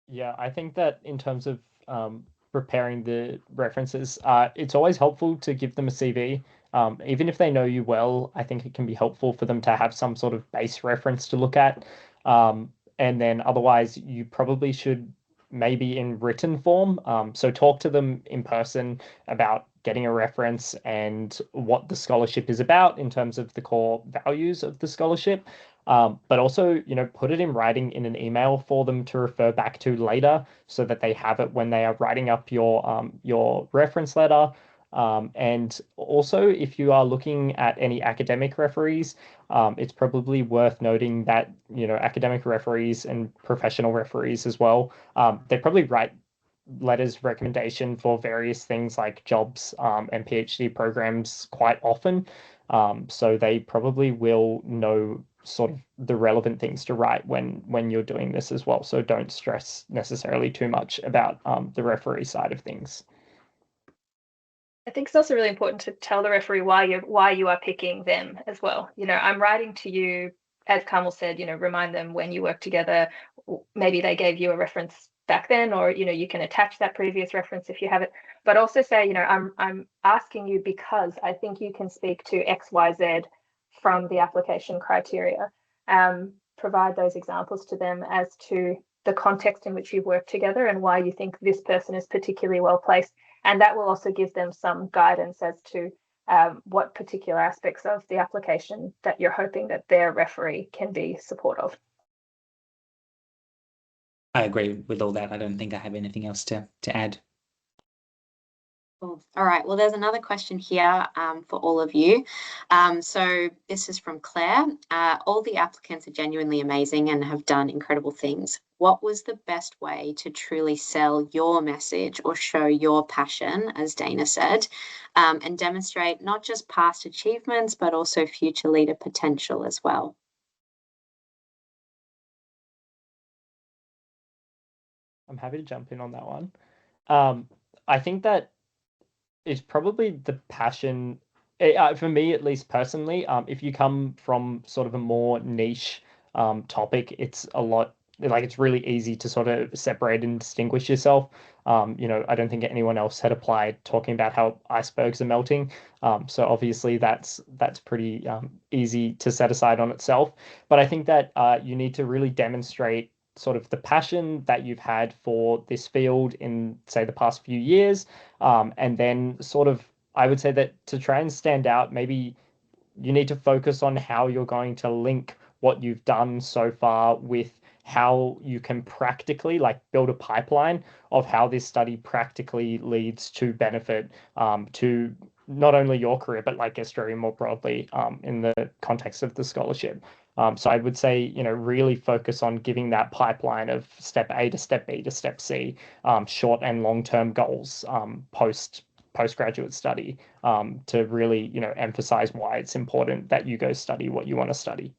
Yeah, I think that in terms of preparing the references, it's always helpful to give them a CV. Even if they know you well, I think it can be helpful for them to have some sort of base reference to look at. And then otherwise, you probably should maybe in written form. So talk to them in person about getting a reference and what the scholarship is about in terms of the core values of the scholarship. But also, put it in writing in an email for them to refer back to later so that they have it when they are writing up your reference letter. And also, if you are looking at any academic referees, it's probably worth noting that, academic referees and professional referees as well, they probably write letters of recommendation for various things like jobs and PhD programs quite often. So they probably will know sort of the relevant things to write when you're doing this as well. So don't stress necessarily too much about the referee side of things. I think it's also really important to tell the referee why you are picking them as well. I'm writing to you, as Carmel said, remind them when you work together. Maybe they gave you a reference back then, or you can attach that previous reference if you have it. But also say, I'm asking you because I think you can speak to X, Y, Z from the application criteria. Provide those examples to them as to the context in which you've worked together and why you think this person is particularly well placed. And that will also give them some guidance as to what particular aspects of the application that you're hoping that their referee can be supportive. I agree with all that. I don't think I have anything else to add. Cool. All right. Well, there's another question here for all of you. So this is from Claire. All the applicants are genuinely amazing and have done incredible things. What was the best way to truly sell your message or show your passion, as Dana said, and demonstrate not just past achievements, but also future leader potential as well? I'm happy to jump in on that one. I think that is probably the passion, for me at least personally. If you come from sort of a more niche topic, it's a lot like it's really easy to sort of separate and distinguish yourself. I don't think anyone else had applied talking about how icebergs are melting. So obviously that's pretty easy to set aside on itself. But I think that you need to really demonstrate sort of the passion that you've had for this field in, say, the past few years. And then sort of, I would say that to try and stand out, maybe you need to focus on how you're going to link what you've done so far with how you can practically like build a pipeline of how this study practically leads to benefit to not only your career, but like Australia more broadly in the context of the scholarship. So I would say, really focus on giving that pipeline of step A to step B to step C, short and long-term goals postgraduate study to really, emphasize why it's important that you go study what you want to study.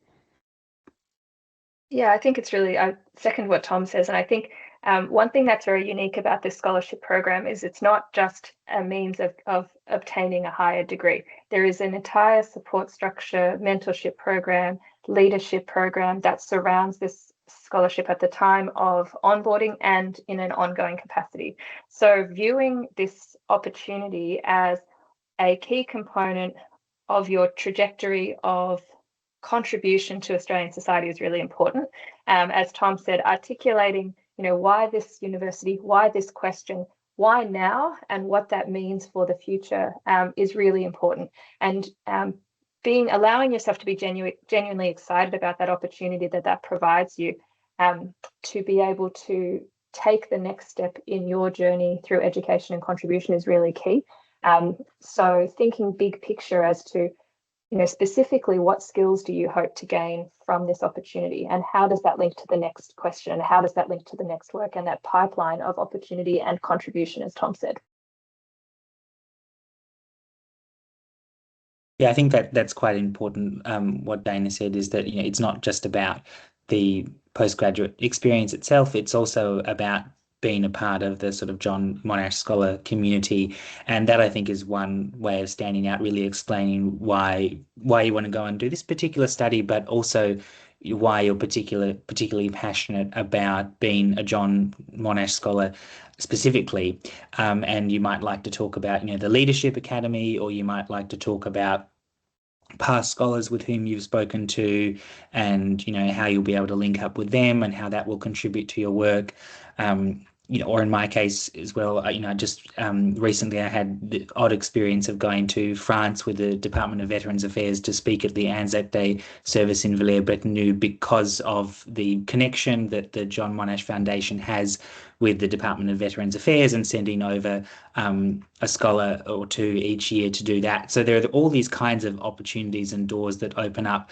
Yeah, I think I second what Tom says. And I think one thing that's very unique about this scholarship program is it's not just a means of obtaining a higher degree. There is an entire support structure, mentorship program, leadership program that surrounds this scholarship at the time of onboarding and in an ongoing capacity. So viewing this opportunity as a key component of your trajectory of contribution to Australian society is really important. As Tom said, articulating, why this university, why this question, why now, and what that means for the future is really important. And allowing yourself to be genuinely excited about that opportunity that provides you to be able to take the next step in your journey through education and contribution is really key. So thinking big picture as to, specifically what skills do you hope to gain from this opportunity, and how does that link to the next question? How does that link to the next work and that pipeline of opportunity and contribution, as Tom said? Yeah, I think that's quite important. What Dana said is that, it's not just about the postgraduate experience itself. It's also about being a part of the sort of John Monash Scholar community. And that, I think, is one way of standing out, really explaining why you want to go and do this particular study, but also, why you're particularly passionate about being a John Monash scholar specifically. And you might like to talk about, the Leadership Academy, or you might like to talk about past scholars with whom you've spoken to, and how you'll be able to link up with them and how that will contribute to your work. Or in my case as well, just recently I had the odd experience of going to France with the Department of Veterans Affairs to speak at the Anzac Day service in Villers-Bretonneux, because of the connection that the John Monash Foundation has with the Department of Veterans Affairs, and sending over a scholar or two each year to do that. So there are all these kinds of opportunities and doors that open up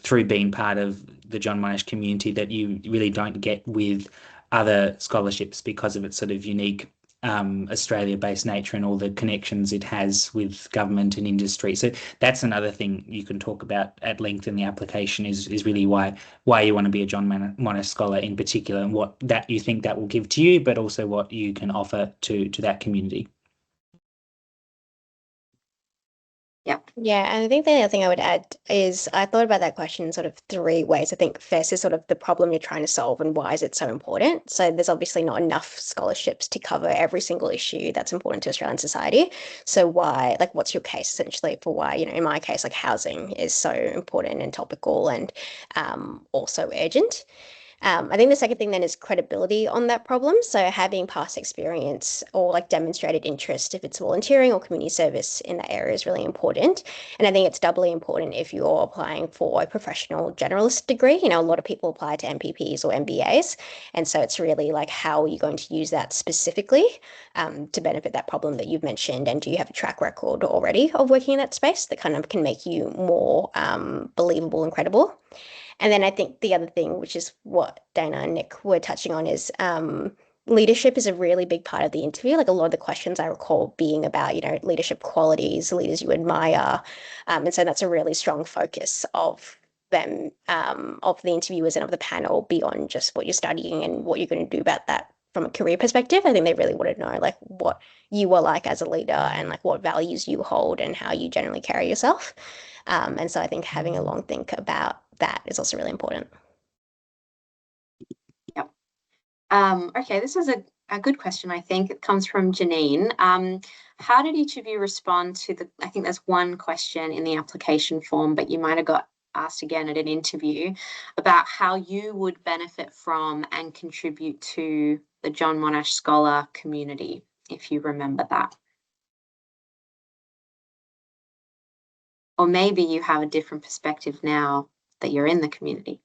through being part of the John Monash community that you really don't get with other scholarships, because of its sort of unique Australia-based nature and all the connections it has with government and industry. So that's another thing you can talk about at length in the application, is really why you want to be a John Monash scholar in particular, and what that you think that will give to you, but also what you can offer to that community. Yeah, and I think the other thing I would add is I thought about that question in sort of three ways. I think first is sort of the problem you're trying to solve and why is it so important. So there's obviously not enough scholarships to cover every single issue that's important to Australian society. So why, like, what's your case essentially for why, in my case, like housing is so important and topical and also urgent. I think the second thing then is credibility on that problem. So having past experience or like demonstrated interest, if it's volunteering or community service in that area, is really important. And I think it's doubly important if you're applying for a professional generalist degree. A lot of people apply to MPPs or MBAs. And so it's really like, how are you going to use that specifically to benefit that problem that you've mentioned? And do you have a track record already of working in that space that kind of can make you more believable and credible? And then I think the other thing, which is what Dana and Nick were touching on, is leadership is a really big part of the interview. Like a lot of the questions I recall being about, leadership qualities, leaders you admire. And so that's a really strong focus of them, of the interviewers and of the panel, beyond just what you're studying and what you're going to do about that from a career perspective. I think they really want to know like what you are like as a leader and like what values you hold and how you generally carry yourself. And so I think having a long think about that is also really important. Yep. Okay, this is a good question, I think. It comes from Janine. How did each of you respond to I think there's one question in the application form, but you might have got asked again at an interview about how you would benefit from and contribute to the John Monash Scholar community, if you remember that. Or maybe you have a different perspective now that you're in the community.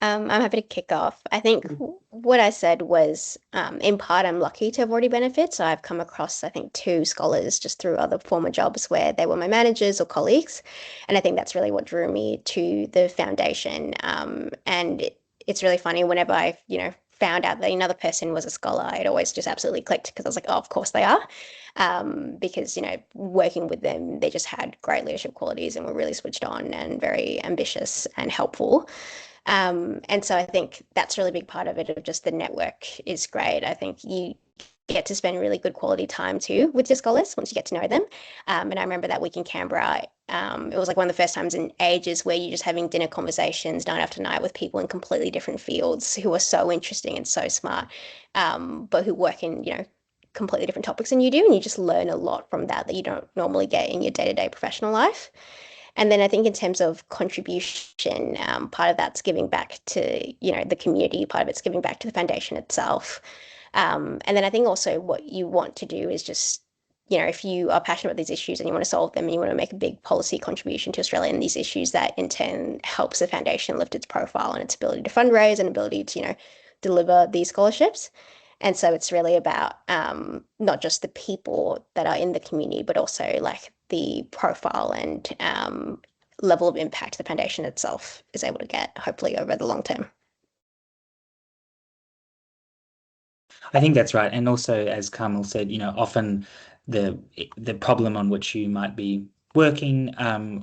I'm happy to kick off. I think what I said was, in part, I'm lucky to have already benefited. So I've come across, I think, 2 scholars just through other former jobs where they were my managers or colleagues. And I think that's really what drew me to the foundation. And it's really funny whenever I, found out that another person was a scholar, it always just absolutely clicked, because I was like, oh, of course they are. Because, working with them, they just had great leadership qualities and were really switched on and very ambitious and helpful. And so I think that's a really big part of it, of just the network is great. I think you get to spend really good quality time too with your scholars once you get to know them. And I remember that week in Canberra, it was like one of the first times in ages where you're just having dinner conversations night after night with people in completely different fields who are so interesting and so smart, but who work in, completely different topics than you do. And you just learn a lot from that you don't normally get in your day-to-day professional life. And then I think in terms of contribution, part of that's giving back to, the community, part of it's giving back to the foundation itself. And then I think also what you want to do is just, if you are passionate about these issues and you want to solve them and you want to make a big policy contribution to Australia in these issues, that in turn helps the foundation lift its profile and its ability to fundraise and ability to, deliver these scholarships. And so it's really about not just the people that are in the community, but also like the profile and level of impact the foundation itself is able to get, hopefully, over the long term. I think that's right. And also, as Carmel said, often the problem on which you might be working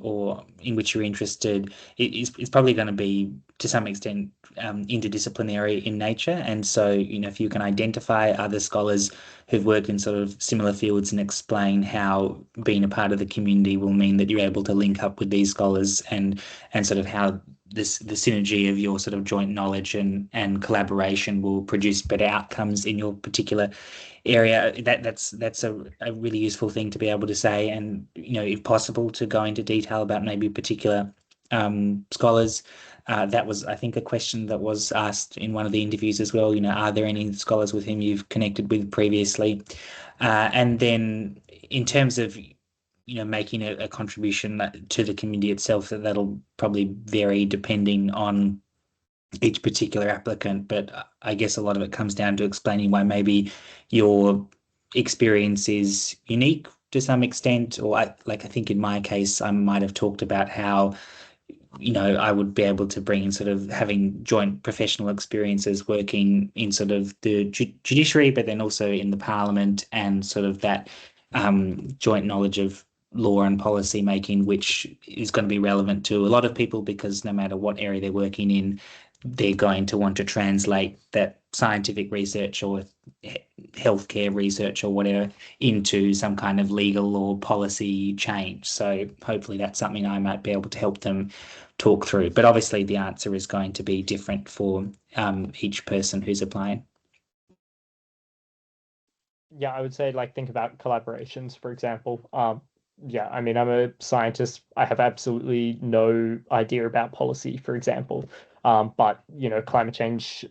or in which you're interested is probably going to be to some extent interdisciplinary in nature. And so, if you can identify other scholars who've worked in sort of similar fields and explain how being a part of the community will mean that you're able to link up with these scholars and sort of how the synergy of your sort of joint knowledge and collaboration will produce better outcomes in your particular area, that's a really useful thing to be able to say. And if possible, to go into detail about maybe particular scholars. That was, I think, a question that was asked in one of the interviews as well. Are there any scholars with whom you've connected with previously? And then in terms of making a contribution to the community itself, that'll probably vary depending on each particular applicant, but I guess a lot of it comes down to explaining why maybe your experience is unique to some extent. Or I think in my case, I might have talked about how I would be able to bring in sort of having joint professional experiences working in sort of the judiciary, but then also in the parliament, and sort of that joint knowledge of law and policy making, which is going to be relevant to a lot of people, because no matter what area they're working in, they're going to want to translate that scientific research or healthcare research or whatever into some kind of legal or policy change. So hopefully that's something I might be able to help them talk through. But obviously the answer is going to be different for each person who's applying. Yeah, I would say think about collaborations, for example. Yeah, I mean, I'm a scientist. I have absolutely no idea about policy, for example. But climate change,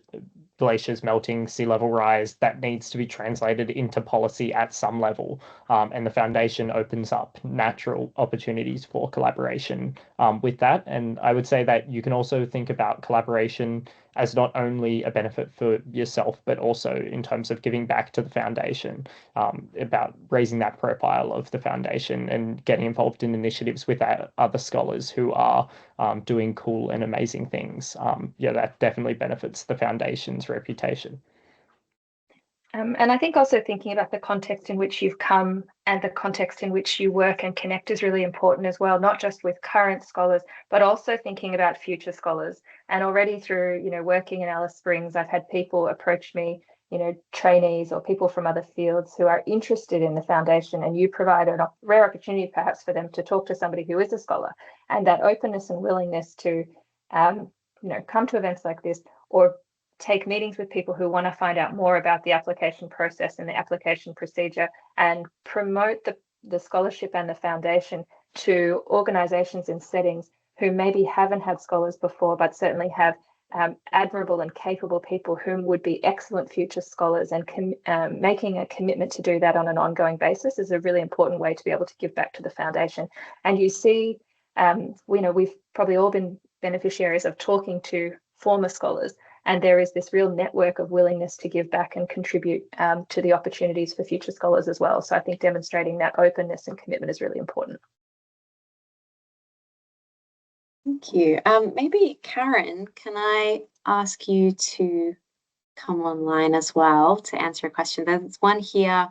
glaciers melting, sea level rise, that needs to be translated into policy at some level. And the foundation opens up natural opportunities for collaboration with that. And I would say that you can also think about collaboration as not only a benefit for yourself, but also in terms of giving back to the foundation, about raising that profile of the foundation and getting involved in initiatives with other scholars who are doing cool and amazing things. Yeah, that definitely benefits the foundation's reputation. And I think also thinking about the context in which you've come and the context in which you work and connect is really important as well, not just with current scholars, but also thinking about future scholars. And already through, working in Alice Springs, I've had people approach me, trainees or people from other fields who are interested in the foundation, and you provide a rare opportunity perhaps for them to talk to somebody who is a scholar. And that openness and willingness to, come to events like this or take meetings with people who want to find out more about the application process and the application procedure, and promote the scholarship and the foundation to organizations and settings who maybe haven't had scholars before, but certainly have admirable and capable people whom would be excellent future scholars, and making a commitment to do that on an ongoing basis is a really important way to be able to give back to the foundation. And you see, we've probably all been beneficiaries of talking to former scholars, and there is this real network of willingness to give back and contribute to the opportunities for future scholars as well. So I think demonstrating that openness and commitment is really important. Thank you. Maybe Karen, can I ask you to come online as well to answer a question? There's one here,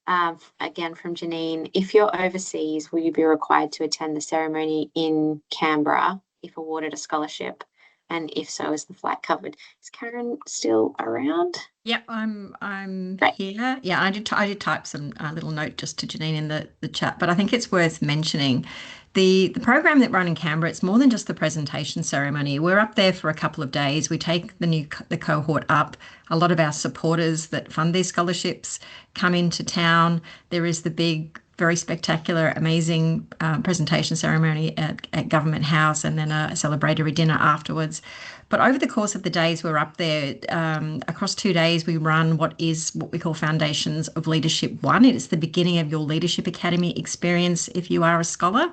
again from Janine. If you're overseas, will you be required to attend the ceremony in Canberra if awarded a scholarship? And if so, is the flight covered? Is Karen still around? Yep, I'm here. Yeah, I did type some little note just to Janine in the chat, but I think it's worth mentioning the program that run in Canberra. It's more than just the presentation ceremony. We're up there for a couple of days. We take the cohort up. A lot of our supporters that fund these scholarships come into town. There is the big, very spectacular, amazing presentation ceremony at Government House, and then a celebratory dinner afterwards. But over the course of the days we're up there, across 2 days, we run what we call Foundations of Leadership 1. It is the beginning of your Leadership Academy experience if you are a scholar.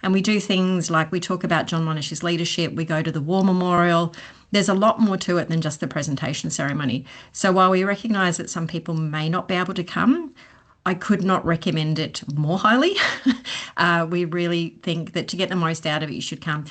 And we do things like we talk about John Monash's leadership. We go to the War Memorial. There's a lot more to it than just the presentation ceremony. So while we recognise that some people may not be able to come, I could not recommend it more highly. We really think that to get the most out of it, you should come.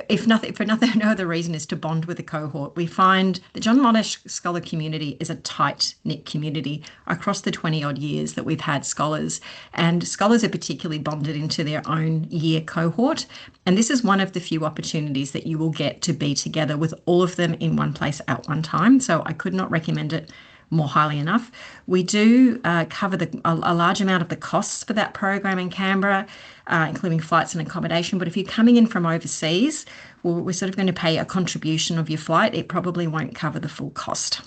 If nothing, for nothing, no other reason is to bond with a cohort. We find the John Monash Scholar community is a tight-knit community across the 20-odd years that we've had scholars. And scholars are particularly bonded into their own year cohort. And this is one of the few opportunities that you will get to be together with all of them in one place at one time. So I could not recommend it more highly enough. We do cover a large amount of the costs for that program in Canberra, including flights and accommodation. But if you're coming in from overseas, we're sort of going to pay a contribution of your flight. It probably won't cover the full cost.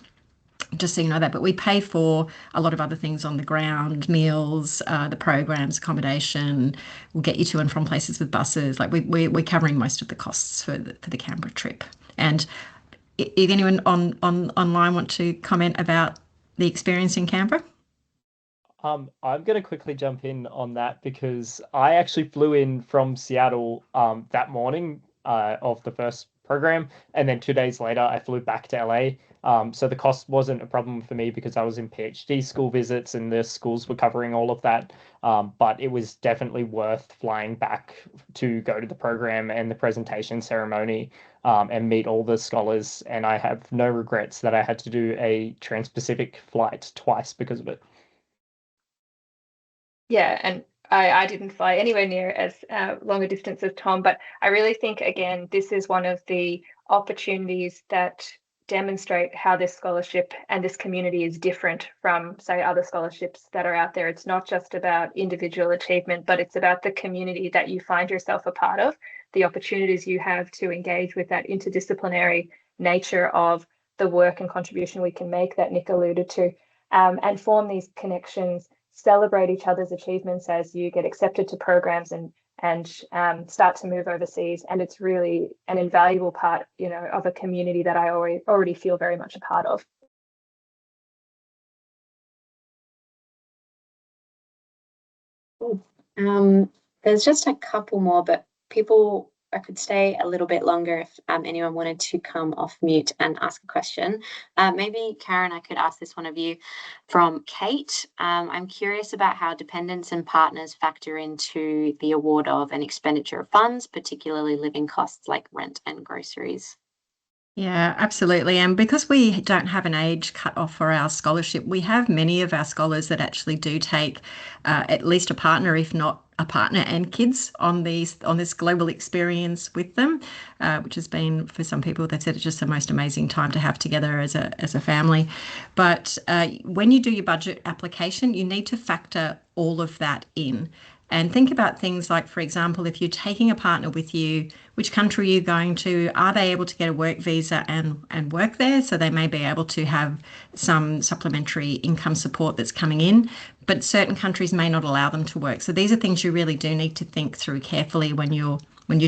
Just so you know that, but we pay for a lot of other things on the ground, meals, the programs, accommodation. We'll get you to and from places with buses. Like we're covering most of the costs for the Canberra trip. And if anyone online want to comment about the experience in Canberra? I'm going to quickly jump in on that because I actually flew in from Seattle that morning of the first program, and then 2 days later I flew back to LA. So the cost wasn't a problem for me because I was in PhD school visits and the schools were covering all of that. But it was definitely worth flying back to go to the program and the presentation ceremony and meet all the scholars. And I have no regrets that I had to do a trans-Pacific flight twice because of it. Yeah, and I didn't fly anywhere near as long a distance as Tom, but I really think, again, this is one of the opportunities that demonstrate how this scholarship and this community is different from, say, other scholarships that are out there. It's not just about individual achievement, but it's about the community that you find yourself a part of, the opportunities you have to engage with that interdisciplinary nature of the work and contribution we can make that Nick alluded to, and form these connections, celebrate each other's achievements as you get accepted to programs and start to move overseas. And it's really an invaluable part, of a community that I already feel very much a part of. There's just a couple more, but I could stay a little bit longer if anyone wanted to come off mute and ask a question. Maybe, Karen, I could ask this one of you from Kate. I'm curious about how dependents and partners factor into the award of an expenditure of funds, particularly living costs like rent and groceries. Yeah, absolutely. And because we don't have an age cut off for our scholarship, we have many of our scholars that actually do take at least a partner, if not a partner and kids on this global experience with them, which has been, for some people, they've said it's just the most amazing time to have together as a family. But when you do your budget application, you need to factor all of that in. And think about things like, for example, if you're taking a partner with you, which country are you going to? Are they able to get a work visa and work there? So they may be able to have some supplementary income support that's coming in, but certain countries may not allow them to work. So these are things you really do need to think through carefully when you're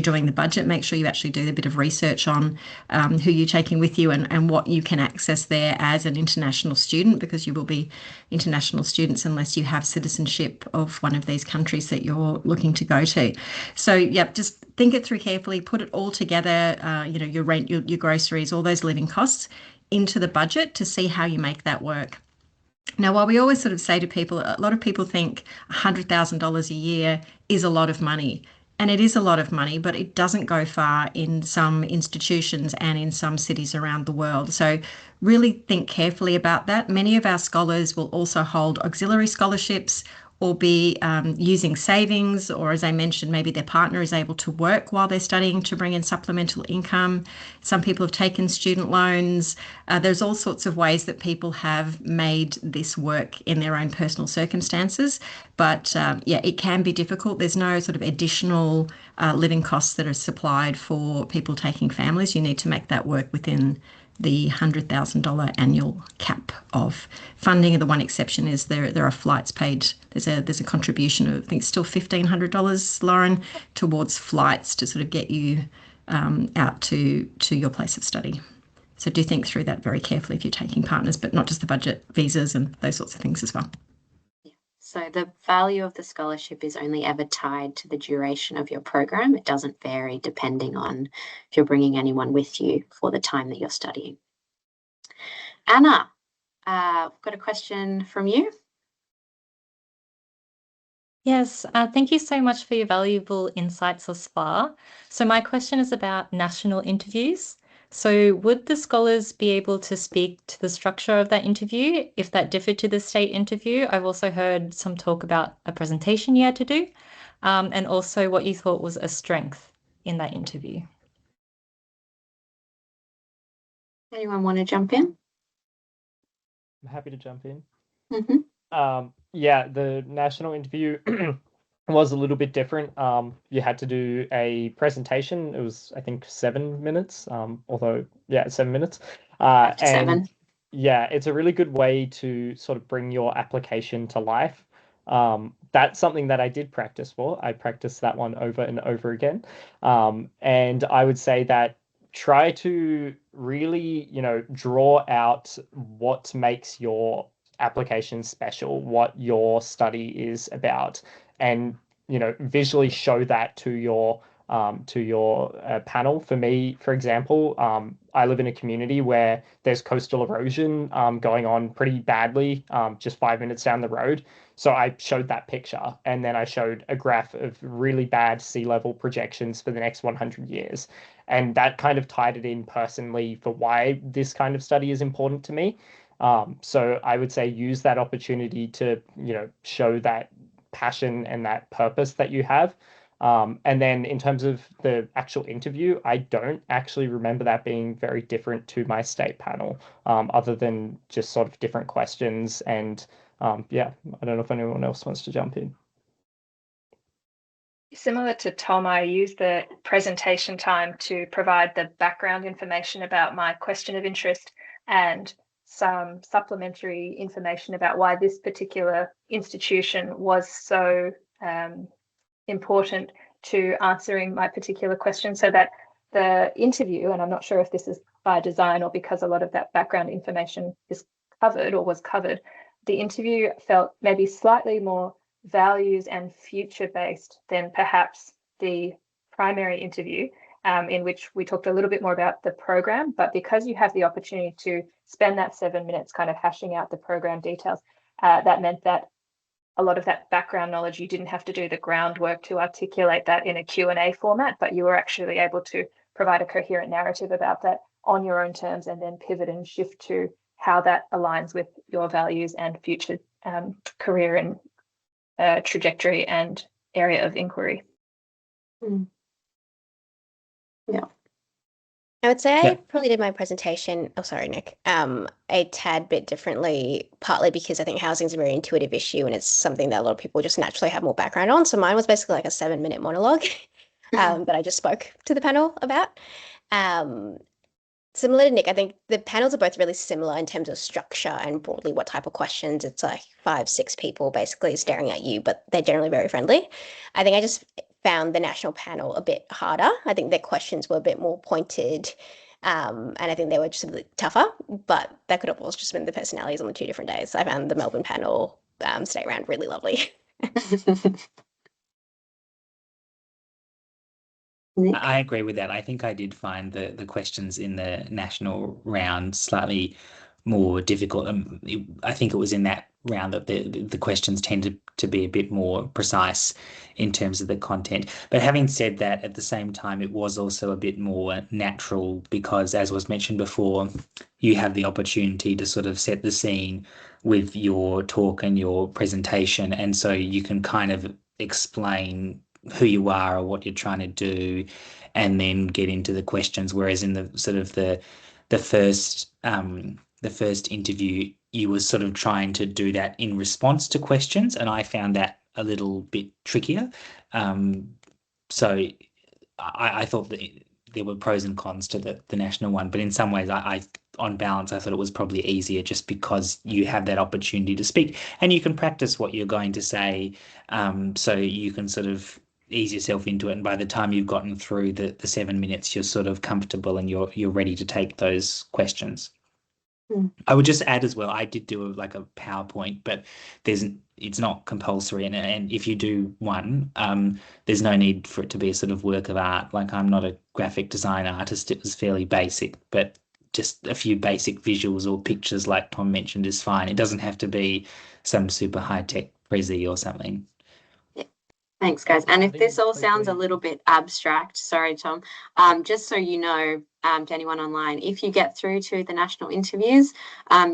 doing the budget. Make sure you actually do a bit of research on who you're taking with you and what you can access there as an international student, because you will be international students unless you have citizenship of one of these countries that you're looking to go to. So, yeah, just think it through carefully, put it all together, your rent, your groceries, all those living costs into the budget to see how you make that work. Now, while we always sort of say to people, a lot of people think $100,000 a year is a lot of money. And it is a lot of money, but it doesn't go far in some institutions and in some cities around the world. So really think carefully about that. Many of our scholars will also hold auxiliary scholarships or be using savings, or as I mentioned, maybe their partner is able to work while they're studying to bring in supplemental income. Some people have taken student loans. There's all sorts of ways that people have made this work in their own personal circumstances. But it can be difficult. There's no sort of additional living costs that are supplied for people taking families. You need to make that work within the $100,000 annual cap of funding. The one exception is there are flights paid. There's a contribution of, I think, still $1,500, Lauren, towards flights to sort of get you out to your place of study. So do think through that very carefully if you're taking partners, but not just the budget, visas and those sorts of things as well. So the value of the scholarship is only ever tied to the duration of your program. It doesn't vary depending on if you're bringing anyone with you for the time that you're studying. Anna, I've got a question from you. Yes, thank you so much for your valuable insights thus far. So my question is about national interviews. So would the scholars be able to speak to the structure of that interview if that differed to the state interview? I've also heard some talk about a presentation you had to do, and also what you thought was a strength in that interview. Anyone want to jump in? I'm happy to jump in. Mm-hmm. Yeah, the national interview was a little bit different. You had to do a presentation. It was, I think, 7 minutes. Although, yeah, 7 minutes. Up to And 7. yeah, it's a really good way to sort of bring your application to life. That's something that I did practice for. I practiced that one over and over again. And I would say that try to really, draw out what makes your application special, what your study is about, and visually show that to your panel. For me, for example, I live in a community where there's coastal erosion going on pretty badly, just 5 minutes down the road. So I showed that picture, and then I showed a graph of really bad sea level projections for the next 100 years. And that kind of tied it in personally for why this kind of study is important to me. So I would say use that opportunity to, show that passion and that purpose that you have. And then in terms of the actual interview, I don't actually remember that being very different to my state panel, other than just sort of different questions. And yeah, I don't know if anyone else wants to jump in. Similar to Tom, I used the presentation time to provide the background information about my question of interest and some supplementary information about why this particular institution was so important to answering my particular question, so that the interview, and I'm not sure if this is by design or because a lot of that background information is covered or was covered, the interview felt maybe slightly more values and future based than perhaps the primary interview, in which we talked a little bit more about the program. But because you have the opportunity to spend that 7 minutes kind of hashing out the program details, that meant that a lot of that background knowledge, you didn't have to do the groundwork to articulate that in a Q&A format, but you were actually able to provide a coherent narrative about that on your own terms, and then pivot and shift to how that aligns with your values and future career and trajectory and area of inquiry. Yeah. I would say I Yeah. probably did my presentation, oh sorry, Nick, a tad bit differently, partly because I think housing is a very intuitive issue and it's something that a lot of people just naturally have more background on. So mine was basically like a 7-minute monologue that I just spoke to the panel about. Similar to Nick, I think the panels are both really similar in terms of structure and broadly what type of questions. It's like 5, 6 people basically staring at you, but they're generally very friendly. I think I just found the national panel a bit harder. I think their questions were a bit more pointed, and I think they were just a bit tougher, but that could have also just been the personalities on the 2 different days. I found the Melbourne panel stay around really lovely. I agree with that. I think I did find the questions in the national round slightly more difficult. I think it was in that round that the questions tended to be a bit more precise in terms of the content. But having said that, at the same time, it was also a bit more natural because, as was mentioned before, you have the opportunity to sort of set the scene with your talk and your presentation. And so you can kind of explain who you are or what you're trying to do, and then get into the questions. Whereas in the sort of the first interview, you were sort of trying to do that in response to questions, and I found that a little bit trickier. So I thought that there were pros and cons to the national one, but in some ways, I on balance, I thought it was probably easier just because you have that opportunity to speak and you can practice what you're going to say, so you can sort of ease yourself into it, and by the time you've gotten through the 7 minutes, you're sort of comfortable and you're ready to take those questions. I would just add as well, I did do like a PowerPoint, but it's not compulsory, and if you do one, there's no need for it to be a sort of work of art. Like, I'm not a graphic design artist. It was fairly basic, but just a few basic visuals or pictures like Tom mentioned is fine. It doesn't have to be some super high-tech Prezi or something. Thanks, guys. And if think this all sounds a quickly- little bit abstract, sorry, Tom, just so you know, to anyone online, if you get through to the national interviews,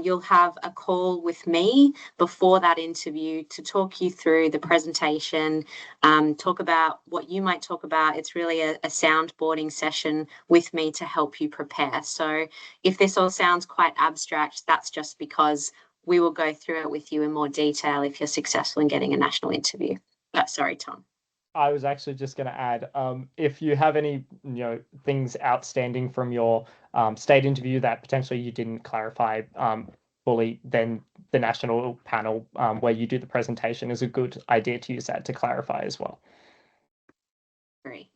you'll have a call with me before that interview to talk you through the presentation, talk about what you might talk about. It's really a soundboarding session with me to help you prepare. So if this all sounds quite abstract, that's just because we will go through it with you in more detail if you're successful in getting a national interview. Sorry, Tom. I was actually just going to add, if you have any, things outstanding from your state interview that potentially you didn't clarify fully, then the national panel where you do the presentation is a good idea to use that to clarify as well.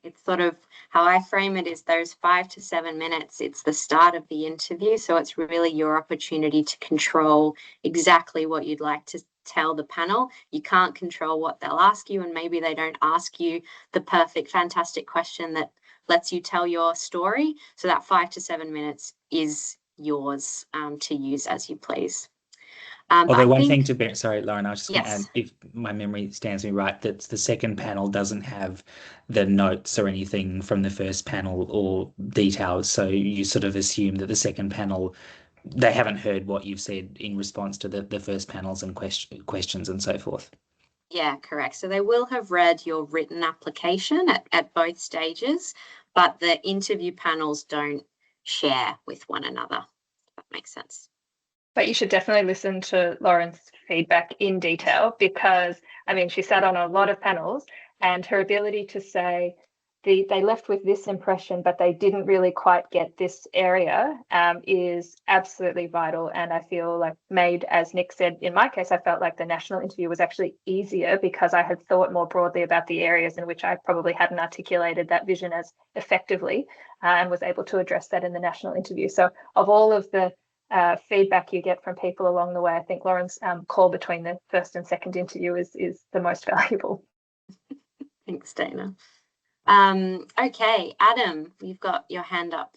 It's sort of how I frame it is those 5 to 7 minutes. It's the start of the interview. So it's really your opportunity to control exactly what you'd like to tell the panel. You can't control what they'll ask you, and maybe they don't ask you the perfect, fantastic question that lets you tell your story. So that 5 to 7 minutes is yours to use as you please. Although one thing to bear, sorry, Lauren, I was just going to Yes. add, if my memory stands me right, that the second panel doesn't have the notes or anything from the first panel or details. So you sort of assume that the second panel, they haven't heard what you've said in response to the first panels and questions and so forth. Yeah, correct. So they will have read your written application at both stages, but the interview panels don't share with one another. If that makes sense. But you should definitely listen to Lauren's feedback in detail because, I mean, she sat on a lot of panels and her ability to say they left with this impression, but they didn't really quite get this area is absolutely vital. And I feel like made, as Nick said, in my case, I felt like the national interview was actually easier because I had thought more broadly about the areas in which I probably hadn't articulated that vision as effectively and was able to address that in the national interview. So of all of the feedback you get from people along the way, I think Lauren's call between the first and second interview is the most valuable. Thanks, Dana. Okay, Adam, you've got your hand up.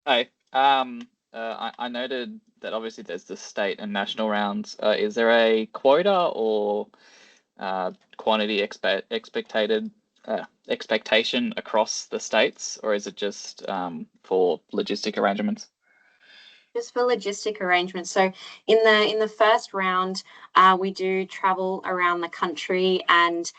Hi. I noted that obviously there's the state and national rounds. Is there a quota or quantity expectation across the states, or is it just for logistic arrangements? Just for logistic arrangements. So in the first round, we do travel around the country, and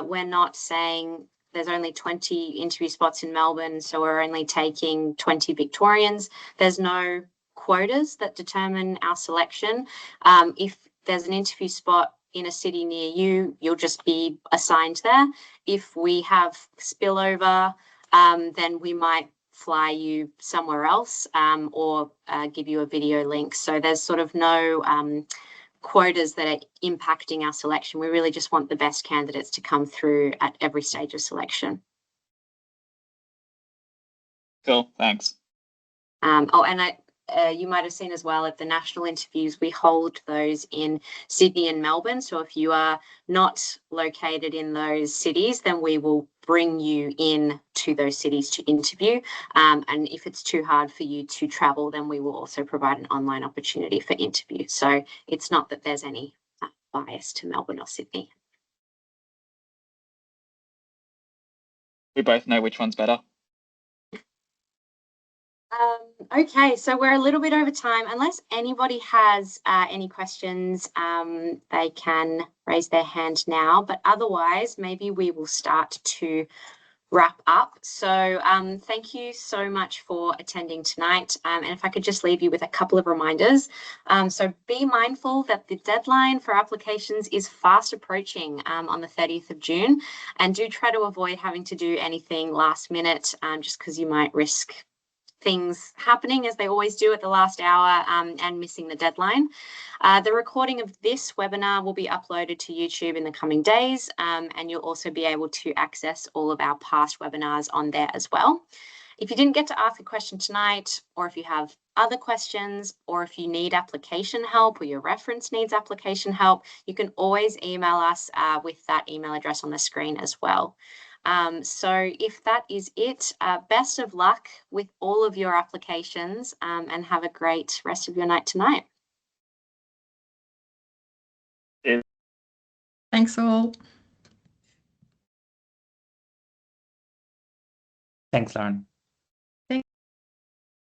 we're not saying there's only 20 interview spots in Melbourne, so we're only taking 20 Victorians. There's no quotas that determine our selection. If there's an interview spot in a city near you, you'll just be assigned there. If we have spillover, then we might fly you somewhere else or give you a video link. So there's sort of no quotas that are impacting our selection. We really just want the best candidates to come through at every stage of selection. Cool, thanks. You might have seen as well at the national interviews, we hold those in Sydney and Melbourne. So if you are not located in those cities, then we will bring you in to those cities to interview. And if it's too hard for you to travel, then we will also provide an online opportunity for interview. So it's not that there's any bias to Melbourne or Sydney. We both know which one's better. Okay, so we're a little bit over time. Unless anybody has any questions, they can raise their hand now. But otherwise, maybe we will start to wrap up. So thank you so much for attending tonight. And if I could just leave you with a couple of reminders. So be mindful that the deadline for applications is fast approaching on the 30th of June. And do try to avoid having to do anything last minute just because you might risk things happening as they always do at the last hour and missing the deadline. The recording of this webinar will be uploaded to YouTube in the coming days, and you'll also be able to access all of our past webinars on there as well. If you didn't get to ask a question tonight, or if you have other questions, or if you need application help or your reference needs application help, you can always email us with that email address on the screen as well. So if that is it, best of luck with all of your applications and have a great rest of your night tonight. Thanks all. Thanks, Lauren.